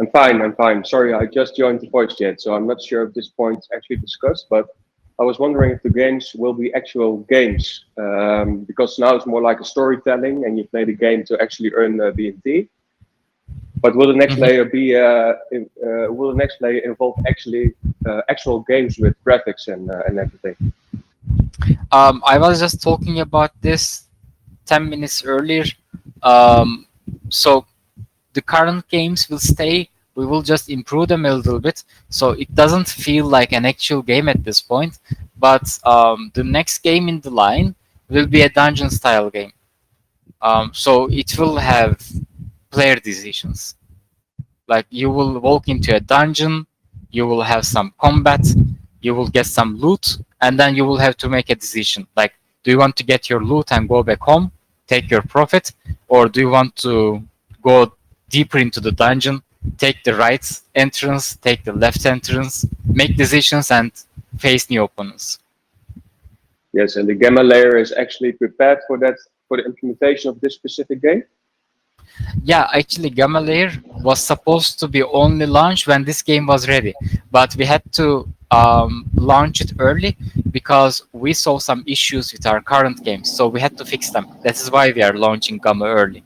I'm fine. I'm fine. Sorry, I just joined the voice chat, so I'm not sure if this point actually discussed, but I was wondering if the games will be actual games, because now it's more like a storytelling and you play the game to actually earn BNT. But will the next Hmm. layer be, will the next layer involve actually actual games with graphics and everything? I was just talking about this 10 minutes earlier. Um, so the current games will stay. We will just improve them a little bit, so it doesn't feel like an actual game at this point. But the next game in the line will be a dungeon style game. So it will have player decisions. Like you will walk into a dungeon, you will have some combat, you will get some loot, and then you will have to make a decision. Like, do you want to get your loot and go back home, take your profit, or do you want to go deeper into the dungeon, take the right entrance, take the left entrance, make decisions, and face new opponents? Yes, and the gamma layer is actually prepared for that, for the implementation of this specific game. Yeah, actually, Gamma Layer was supposed to be only launched when this game was ready, but we had to launch it early because we saw some issues with our current games, so we had to fix them. That is why we are launching Gamma early.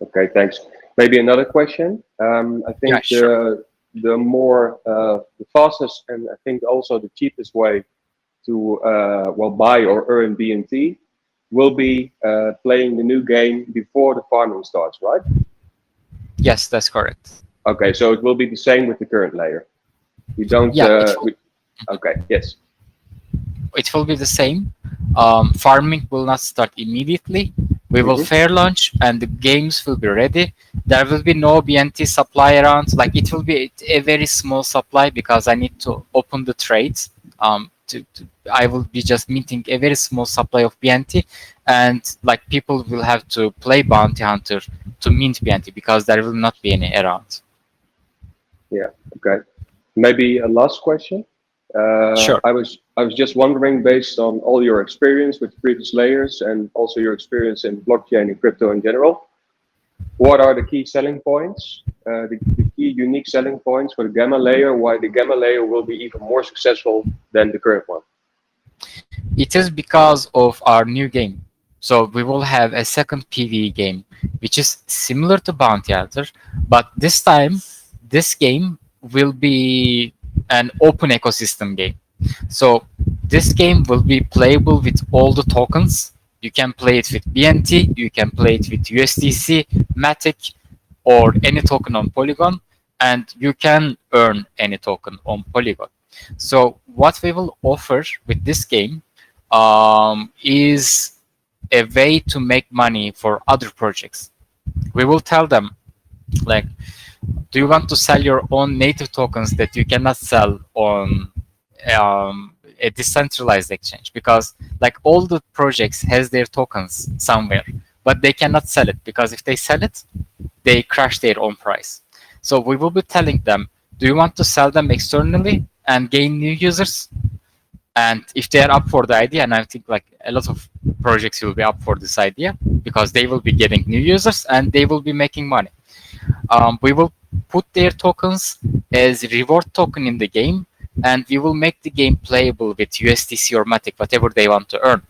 Okay, thanks. Maybe another question. I think Yeah, sure. the more the fastest and I think also the cheapest way to well buy or earn BNT will be playing the new game before the farming starts, right? Yes, that's correct. Okay, so it will be the same with the current layer. We don't. Yeah, Okay. Yes. it will be the same. Farming will not start immediately. We will fair launch and the games will be ready. There will be no BNT supply around. Like it will be a very small supply because I need to open the trades. I will be just minting a very small supply of BNT, and like people will have to play bounty hunter to mint BNT because there will not be any around. Yeah. Okay. Maybe a last question. Sure. I was just wondering, based on all your experience with previous layers and also your experience in blockchain and crypto in general, what are the key selling points, the key unique selling points for the gamma layer? Why the gamma layer will be even more successful than the current one? It is because of our new game. So we will have a second PvE game, which is similar to Bounty Hunter, but this time, this game will be an open ecosystem game. So this game will be playable with all the tokens. You can play it with BNT, you can play it with USDC, Matic, or any token on Polygon, and you can earn any token on Polygon. So what we will offer with this game is a way to make money for other projects. We will tell them, like, do you want to sell your own native tokens that you cannot sell on a decentralized exchange? Because like all the projects has their tokens somewhere, but they cannot sell it because if they sell it, they crash their own price. So we will be telling them, do you want to sell them externally and gain new users? And if they're up for the idea, and I think like a lot of projects will be up for this idea because they will be getting new users and they will be making money. We will put their tokens as reward token in the game, and we will make the game playable with USDC or Matic, whatever they want to earn.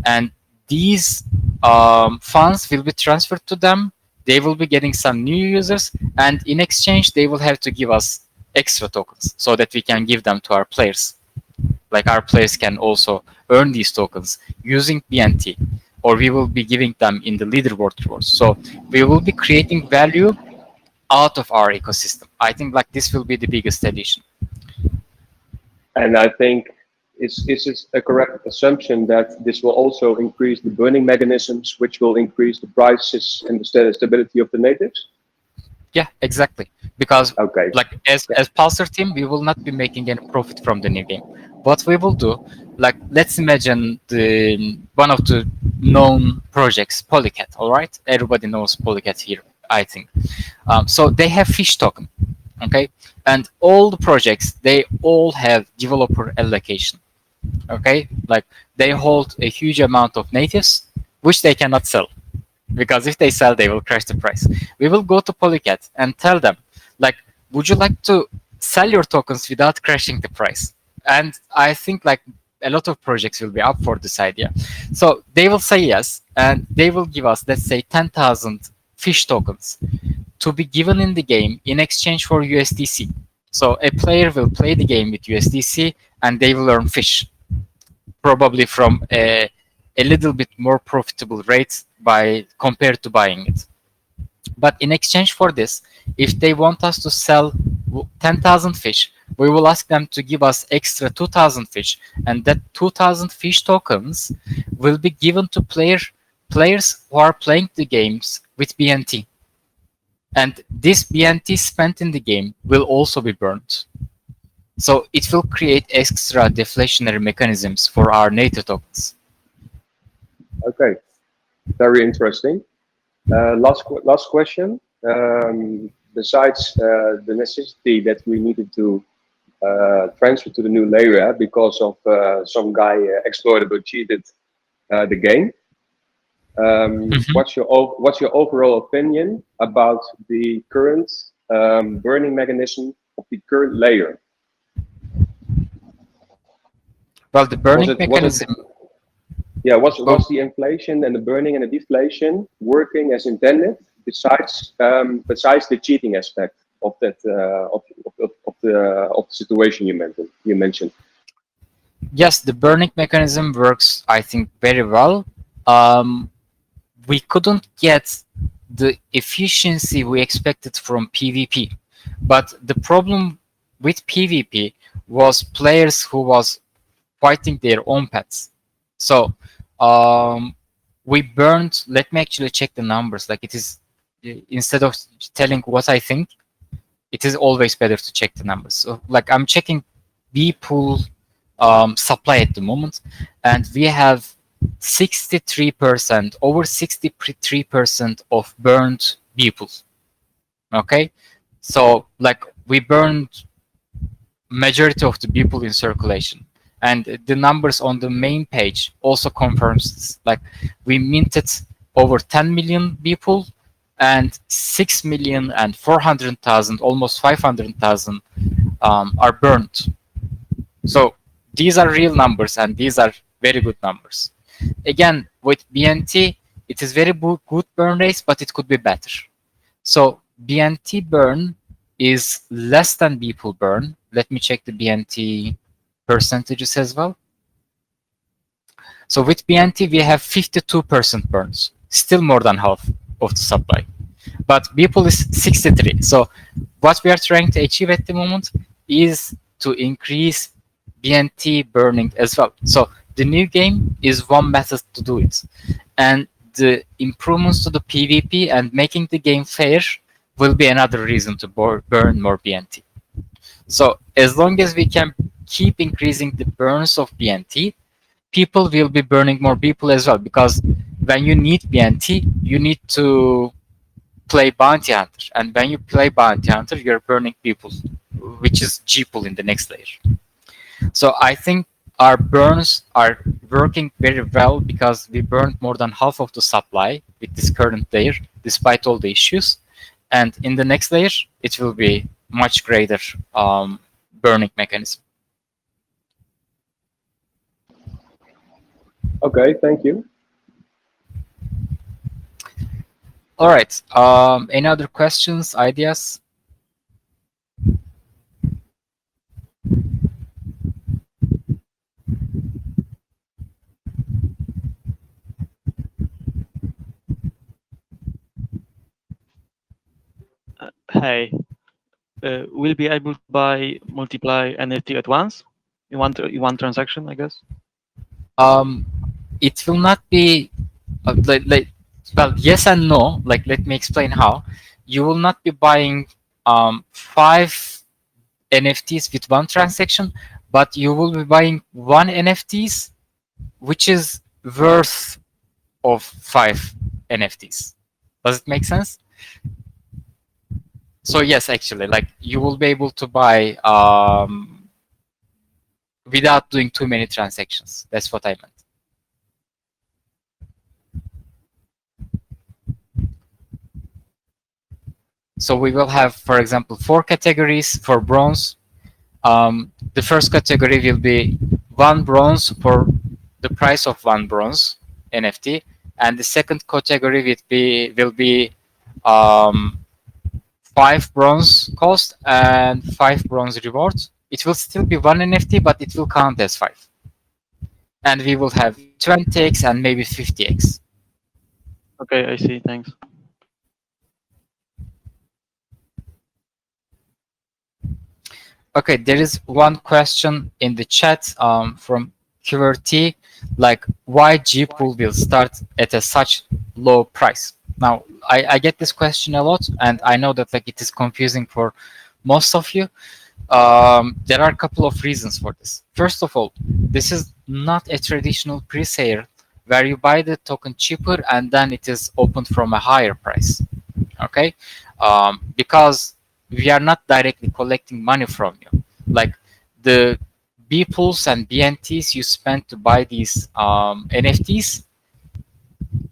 And these funds will be transferred to them. They will be getting some new users, and in exchange, they will have to give us extra tokens so that we can give them to our players. Like our players can also earn these tokens using BNT, or we will be giving them in the leaderboard rewards. So we will be creating value out of our ecosystem. I think like this will be the biggest addition. And I think is it a correct assumption that this will also increase the burning mechanisms, which will increase the prices and the stability of the natives? Yeah, exactly. Because okay, like as Pulsar team, we will not be making any profit from the new game. What we will do, like let's imagine the one of the known projects, Polycat. All right, everybody knows Polycat here, I think. So they have fish token, okay, and all the projects they all have developer allocation, okay. Like they hold a huge amount of natives, which they cannot sell. Because if they sell, they will crash the price. We will go to Polycat and tell them, like, would you like to sell your tokens without crashing the price? And I think like a lot of projects will be up for this idea. So they will say yes, and they will give us, let's say, 10,000 fish tokens to be given in the game in exchange for USDC. So a player will play the game with USDC, and they will earn fish, probably from a a little bit more profitable rate by compared to buying it. But in exchange for this, if they want us to sell 10,000 fish, we will ask them to give us extra 2,000 fish, and that 2,000 fish tokens will be given to players who are playing the games with BNT. And this BNT spent in the game will also be burned. So it will create extra deflationary mechanisms for our native tokens. Okay, very interesting. Last question. Besides the necessity that we needed to transfer to the new layer because of some guy exploited or cheated the game. What's your overall opinion about the current burning mechanism of the current layer? Well, the burning mechanism. Was the inflation and the burning and the deflation working as intended? Besides the cheating aspect of that of the situation you mentioned. Yes, the burning mechanism works, I think, very well. We couldn't get the efficiency we expected from PvP, but the problem with PvP was players who was fighting their own pets. So we burned. Let me actually check the numbers. Like, it is, instead of telling what I think, it is always better to check the numbers. So like, I'm checking B pool supply at the moment, and we have 63%, over 63% of burned B pools. Okay, so like, we burned majority of the B pool in circulation, and the numbers on the main page also confirms this. Like, we minted over 10 million B pool, and 6,400,000, almost 500,000 are burned. So these are real numbers, and these are very good numbers. Again, with BNT, it is very good burn rates, but it could be better. So BNT burn is less than B-pool burn. Let me check the BNT percentages as well. So with BNT, we have 52% burns, still more than half of the supply. But B-pool is 63. So what we are trying to achieve at the moment is to increase BNT burning as well. So the new game is one method to do it. And the improvements to the PvP and making the game fair will be another reason to burn more BNT. So as long as we can keep increasing the burns of BNT, people will be burning more people as well, because when you need BNT, you need to play Bounty Hunter. And when you play Bounty Hunter, you're burning people, which is G-pool in the next layer. So I think our burns are working very well because we burned more than half of the supply with this current layer, despite all the issues. And in the next layer, it will be much greater burning mechanism. Okay, thank you. All right. Any other questions, ideas? Hey, we'll be able to buy multiply NFT at once in one transaction, I guess. It will not be well, yes and no. Like, let me explain how. You will not be buying 5 NFTs with one transaction, but you will be buying 1 NFTs, which is worth of 5 NFTs. Does it make sense? So yes, actually, like, you will be able to buy without doing too many transactions. That's what I meant. So we will have, for example, 4 categories for bronze. The first category will be 1 bronze for the price of 1 bronze NFT, and the second category will be 5 bronze cost and 5 bronze rewards. It will still be 1 NFT, but it will count as 5. and we will have 20x and maybe 50x. Okay, I see. Thanks. Okay, there is one question in the chat from QRT, like why Gpool will start at a such low price. Now, I get this question a lot, and I know that like it is confusing for most of you. There are a couple of reasons for this. First of all, this is not a traditional pre-sale where you buy the token cheaper and then it is opened from a higher price. Okay, because we are not directly collecting money from you. Like the B pools and BNTs you spend to buy these NFTs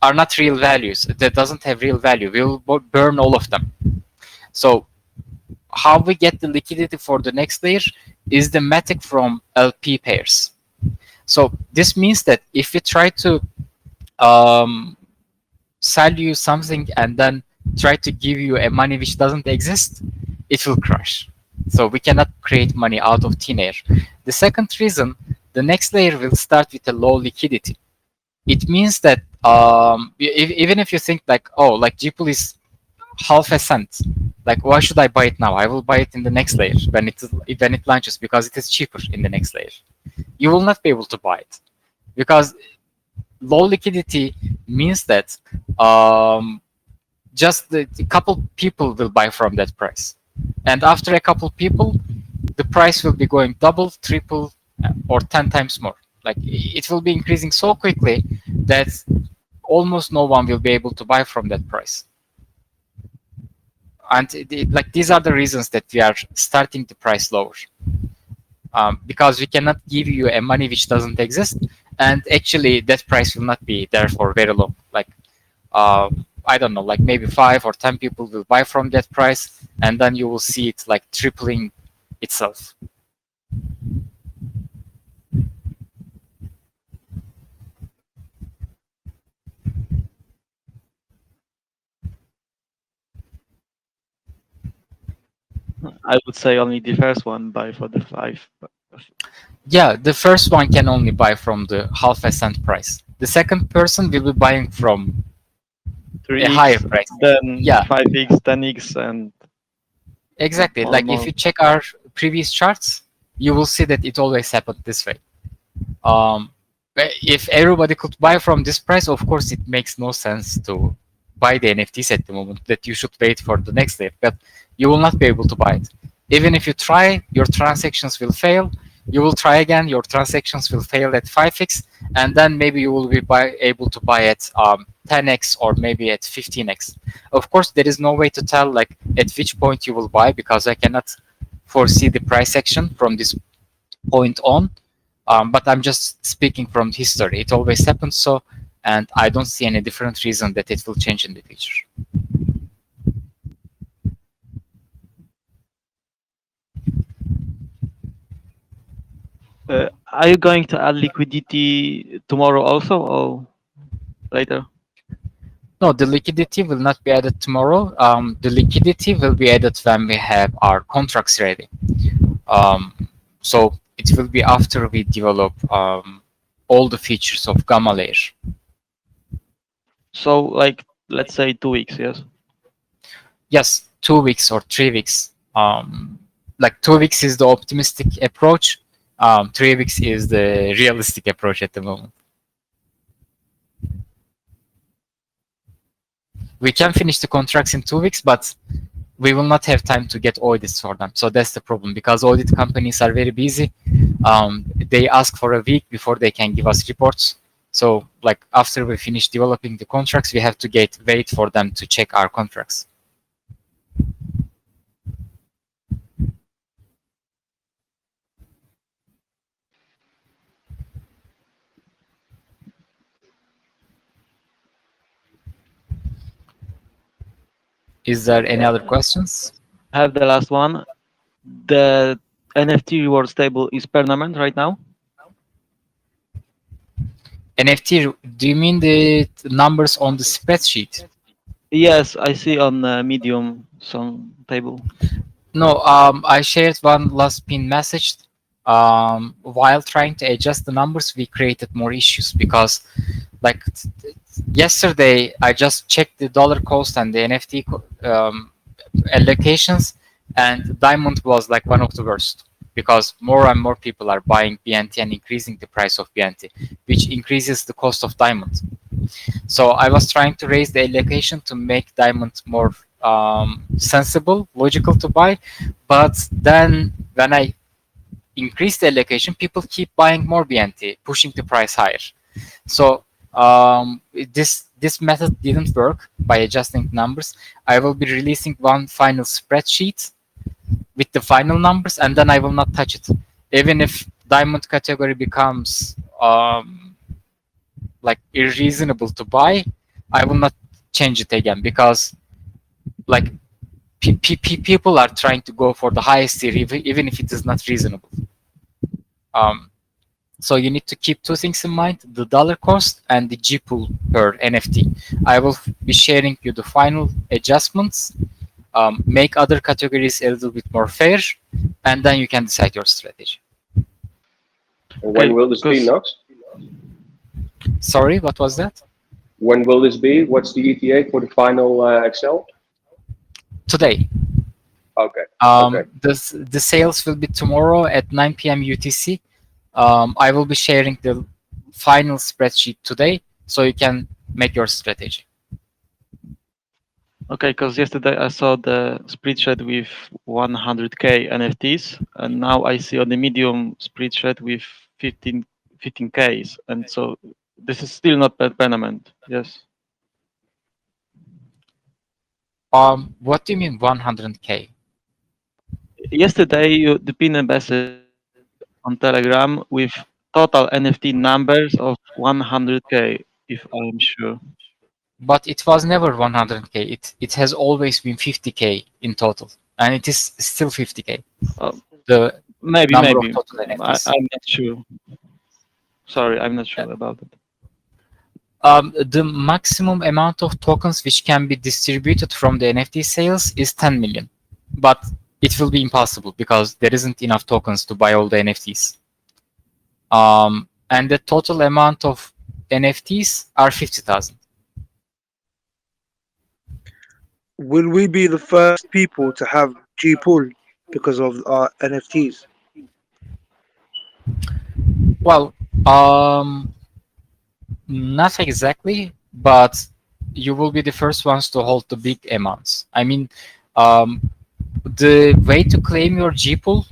are not real values. That doesn't have real value. We'll burn all of them. So how we get the liquidity for the next layer is the matic from LP pairs. So this means that if we try to sell you something and then try to give you a money which doesn't exist, it will crash. So we cannot create money out of thin air. The second reason, the next layer will start with a low liquidity. It means that even if you think like, oh, like Gpool is half a cent, like why should I buy it now? I will buy it in the next layer when it launches because it is cheaper in the next layer. You will not be able to buy it because low liquidity means that just the couple people will buy from that price, and after a couple people, the price will be going double, triple, or 10 times more. Like it will be increasing so quickly that almost no one will be able to buy from that price. And like these are the reasons that we are starting the price lower, because we cannot give you a money which doesn't exist, and actually that price will not be there for very long. Like I don't know, like maybe 5 or 10 people will buy from that price, and then you will see it like tripling itself. I would say only the first one buy for the 5. Yeah, the first one can only buy from the half a cent price. The second person will be buying from 3x, a higher price. then Yeah, 5x, 10x, and exactly. more, Like if you check our previous charts, you will see that it always happened this way. If everybody could buy from this price, of course, it makes no sense to buy the NFTs at the moment, that you should wait for the next day, but you will not be able to buy it. Even if you try, your transactions will fail. You will try again, your transactions will fail at 5x, and then maybe you will be able to buy at 10x or maybe at 15x. Of course, there is no way to tell like at which point you will buy, because I cannot foresee the price action from this point on. But I'm just speaking from history. It always happens so, and I don't see any different reason that it will change in the future. Are you going to add liquidity tomorrow also, or later? No, the liquidity will not be added tomorrow. The liquidity will be added when we have our contracts ready. So it will be after we develop all the features of Gamma layer. So, like, let's say 2 weeks, yes? Yes, 2 weeks or 3 weeks. Like 2 weeks is the optimistic approach. 3 weeks is the realistic approach at the moment. We can finish the contracts in 2 weeks, but we will not have time to get audits for them. So that's the problem, because audit companies are very busy. They ask for a week before they can give us reports. So like after we finish developing the contracts, we have to wait for them to check our contracts. Is there any other questions? I have the last one. The NFT rewards table is permanent right now? NFT, do you mean the numbers on the spreadsheet? Yes, I see on Medium some table. No, I shared one last pin message. while trying to adjust the numbers, we created more issues because, like yesterday, I just checked the dollar cost and the NFT allocations, and diamond was like one of the worst because more and more people are buying BNT and increasing the price of BNT, which increases the cost of diamond. So I was trying to raise the allocation to make diamond more sensible, logical to buy, but then when I increase the allocation, people keep buying more BNT, pushing the price higher. So this method didn't work by adjusting numbers. I will be releasing one final spreadsheet with the final numbers, and then I will not touch it. Even if diamond category becomes like unreasonable to buy, I will not change it again because like people are trying to go for the highest tier, even if it is not reasonable. So you need to keep two things in mind: the dollar cost and the G pool per NFT. I will be sharing you the final adjustments, make other categories a little bit more fair, and then you can decide your strategy. And when Okay, will this be, because Nox? Sorry, what was that? When will this be? What's the ETA for the final Excel? Today. Okay. Okay. The sales will be tomorrow at 9 p.m. UTC. I will be sharing the final spreadsheet today, so you can make your strategy. okay, because yesterday I saw the spreadsheet with 100k NFTs, and now I see on the Medium spreadsheet with 15ks, and so this is still not permanent. Yes. What do you mean 100k? Yesterday you the pin a message on Telegram with total NFT numbers of 100k, if I'm sure. But it was never 100k. It has always been 50k in total, and it is still 50k. The Maybe, number of maybe. total NFTs. I'm not sure. Sorry, I'm not sure about it. The maximum amount of tokens which can be distributed from the NFT sales is 10 million, but it will be impossible because there isn't enough tokens to buy all the NFTs. And the total amount of NFTs are 50,000. Will we be the first people to have G pool because of our NFTs? Well, not exactly, but you will be the first ones to hold the big amounts. I mean, the way to claim your G pool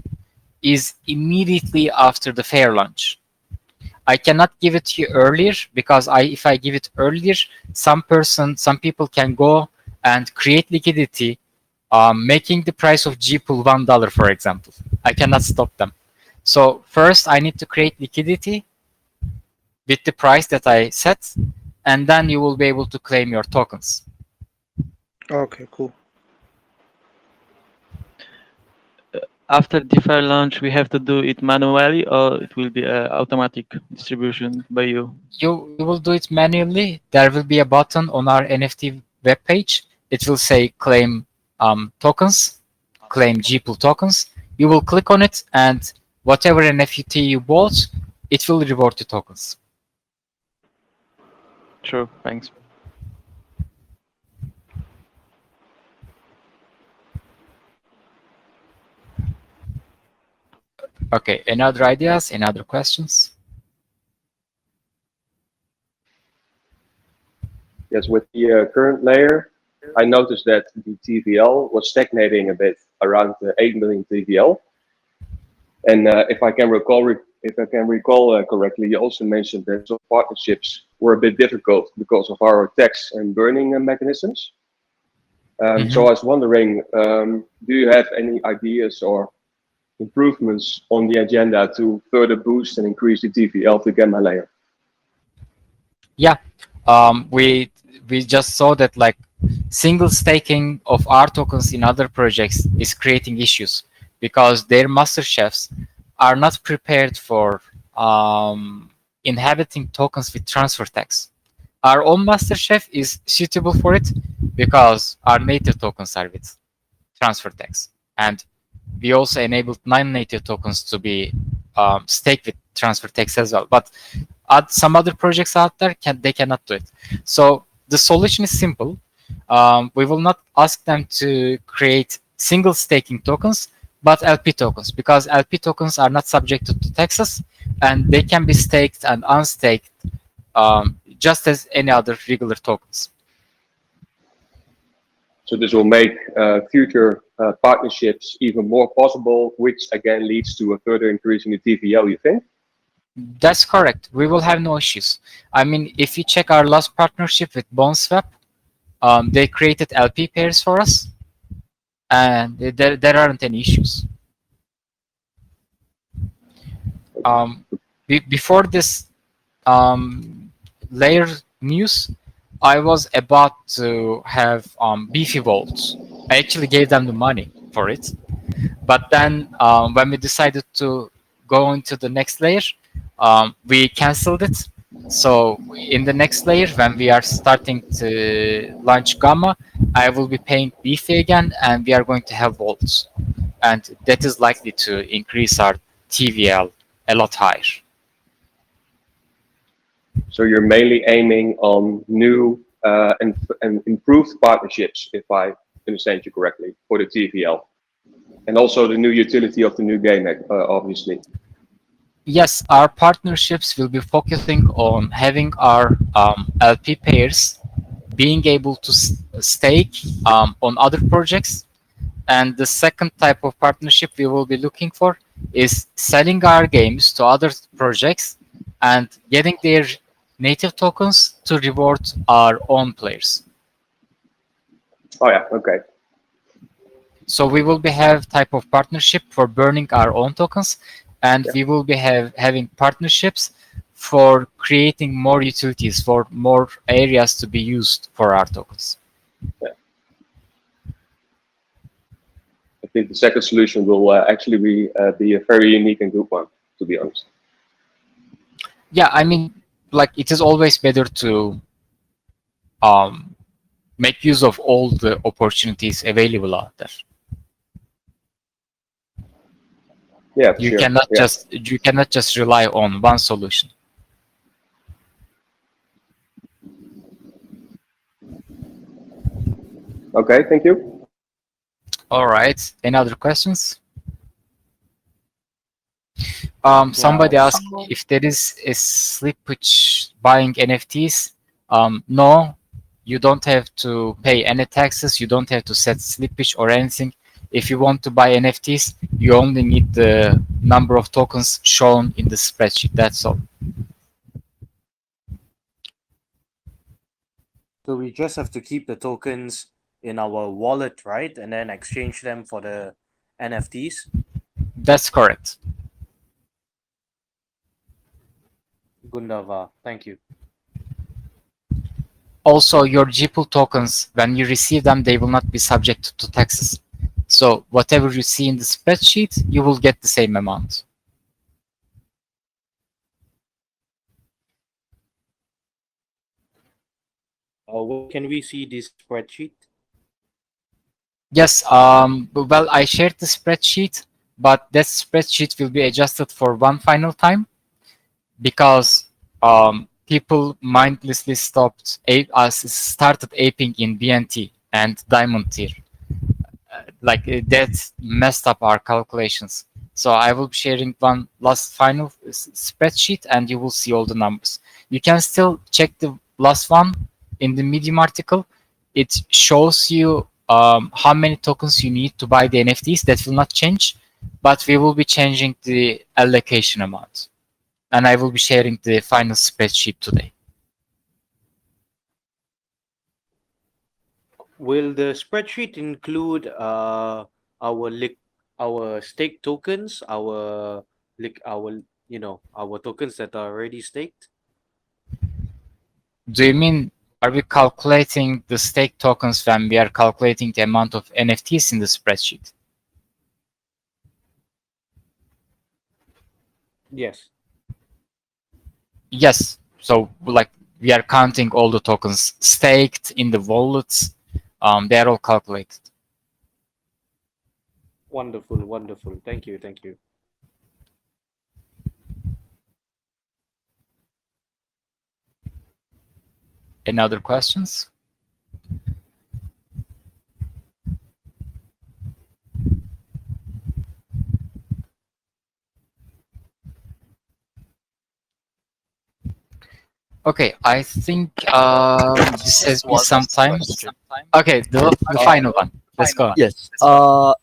is immediately after the fair launch. I cannot give it to you earlier because if I give it earlier, some people can go and create liquidity, making the price of G pool $1, for example. I cannot stop them. So first, I need to create liquidity with the price that I set, and then you will be able to claim your tokens. Okay, cool. After the fair launch, we have to do it manually, or it will be automatic distribution by you? You will do it manually. There will be a button on our NFT webpage. It will say claim tokens, claim Gpool tokens. You will click on it, and whatever NFT you bought, it will reward you tokens. Sure, thanks. Okay, any other ideas? Any other questions? Yes, with the current layer, I noticed that the TVL was stagnating a bit around 8 million TVL. And if I can recall correctly, you also mentioned that some partnerships were a bit difficult because of our tax and burning mechanisms. So I was wondering, do you have any ideas or improvements on the agenda to further boost and increase the TVL to Gamma layer? Yeah, we just saw that like single staking of our tokens in other projects is creating issues because their master chefs are not prepared for inhabiting tokens with transfer tax. Our own master chef is suitable for it because our native tokens are with transfer tax, and we also enabled non-native tokens to be stake with transfer tax as well. But some other projects out there they cannot do it. So the solution is simple. We will not ask them to create single staking tokens, but LP tokens, because LP tokens are not subjected to taxes, and they can be staked and unstaked just as any other regular tokens. So this will make future partnerships even more possible, which again leads to a further increase in the TVL, you think? That's correct. We will have no issues. I mean, if you check our last partnership with BoneSwap, they created LP pairs for us, and there aren't any issues. Before this layer news, I was about to have beefy vaults. I actually gave them the money for it, but then when we decided to go into the next layer, we canceled it. So in the next layer, when we are starting to launch Gamma, I will be paying beefy again, and we are going to have vaults, and that is likely to increase our TVL a lot higher. So you're mainly aiming on new and improved partnerships, if I understand you correctly, for the TVL, and also the new utility of the new game, obviously. Yes, our partnerships will be focusing on having our LP pairs being able to stake on other projects. And the second type of partnership we will be looking for is selling our games to other projects and getting their native tokens to reward our own players. Oh yeah, okay. So we will be have type of partnership for burning our own tokens, and we will be having partnerships for creating more utilities, for more areas to be used for our tokens. Yeah. I think the second solution will actually be a very unique and good one, to be honest. Yeah, I mean, like, it is always better to make use of all the opportunities available out there. Yeah, you sure. cannot just rely on one solution. Okay, thank you. All right. Any other questions? Somebody asked if there is a slippage buying NFTs. No, you don't have to pay any taxes. You don't have to set slippage or anything. If you want to buy NFTs, you only need the number of tokens shown in the spreadsheet. That's all. So we just have to keep the tokens in our wallet, right? And then exchange them for the NFTs? That's correct. Gundava, thank you. Also, your GPOOL tokens, when you receive them, they will not be subject to taxes. So whatever you see in the spreadsheet, you will get the same amount. Where can we see this spreadsheet? Yes, well, I shared the spreadsheet, but that spreadsheet will be adjusted for one final time because people mindlessly started aping in BNT and Diamond tier. That messed up our calculations. So I will be sharing one last final spreadsheet, and you will see all the numbers. You can still check the last one in the Medium article. It shows you how many tokens you need to buy the NFTs. That will not change, but we will be changing the allocation amount. And I will be sharing the final spreadsheet today. Will the spreadsheet include our stake tokens, our tokens that are already staked? Do you mean, are we calculating the stake tokens when we are calculating the amount of NFTs in the spreadsheet? Yes. Yes. So we are counting all the tokens staked in the wallets. They are all calculated. Wonderful. Thank you. Any other questions? Okay, I think this has Just been one some time. question. Okay, the final one. Let's go. Yes. Are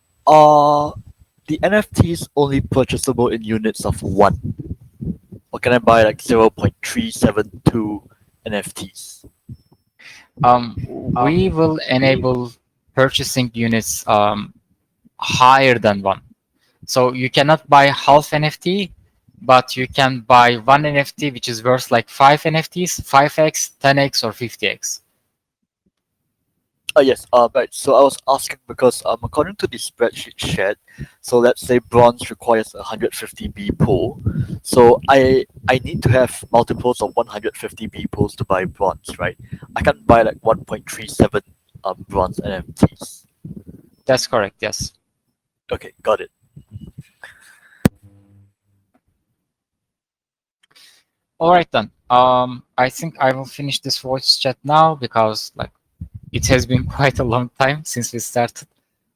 the NFTs only purchasable in units of one, or can I buy like 0.372 NFTs? We will enable purchasing units higher than one. So you cannot buy half NFT, but you can buy one NFT which is worth like 5 NFTs, 5x, 10x, or 50x. Yes. Right. So I was asking because according to the spreadsheet shared, so let's say bronze requires 150 B pool. So I need to have multiples of 150 B pools to buy bronze, right? I can't buy like 1.37 bronze NFTs. That's correct, yes. Okay, got it. All right then. I think I will finish this voice chat now because like it has been quite a long time since we started.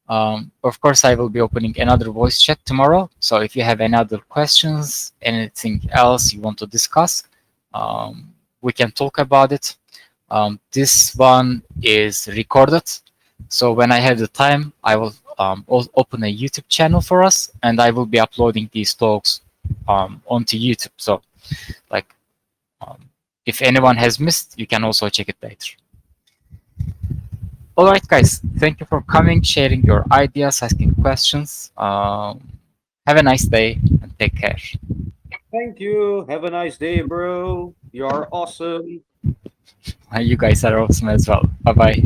Of course, I will be opening another voice chat tomorrow. So if you have any other questions, anything else you want to discuss, we can talk about it. This one is recorded. So when I have the time, I will open a YouTube channel for us, and I will be uploading these talks onto YouTube. So like if anyone has missed, you can also check it later. All right, guys. Thank you for coming, sharing your ideas, asking questions. Have a nice day and take care. Thank you. Have a nice day, bro. You're awesome. You guys are awesome as well. Bye bye.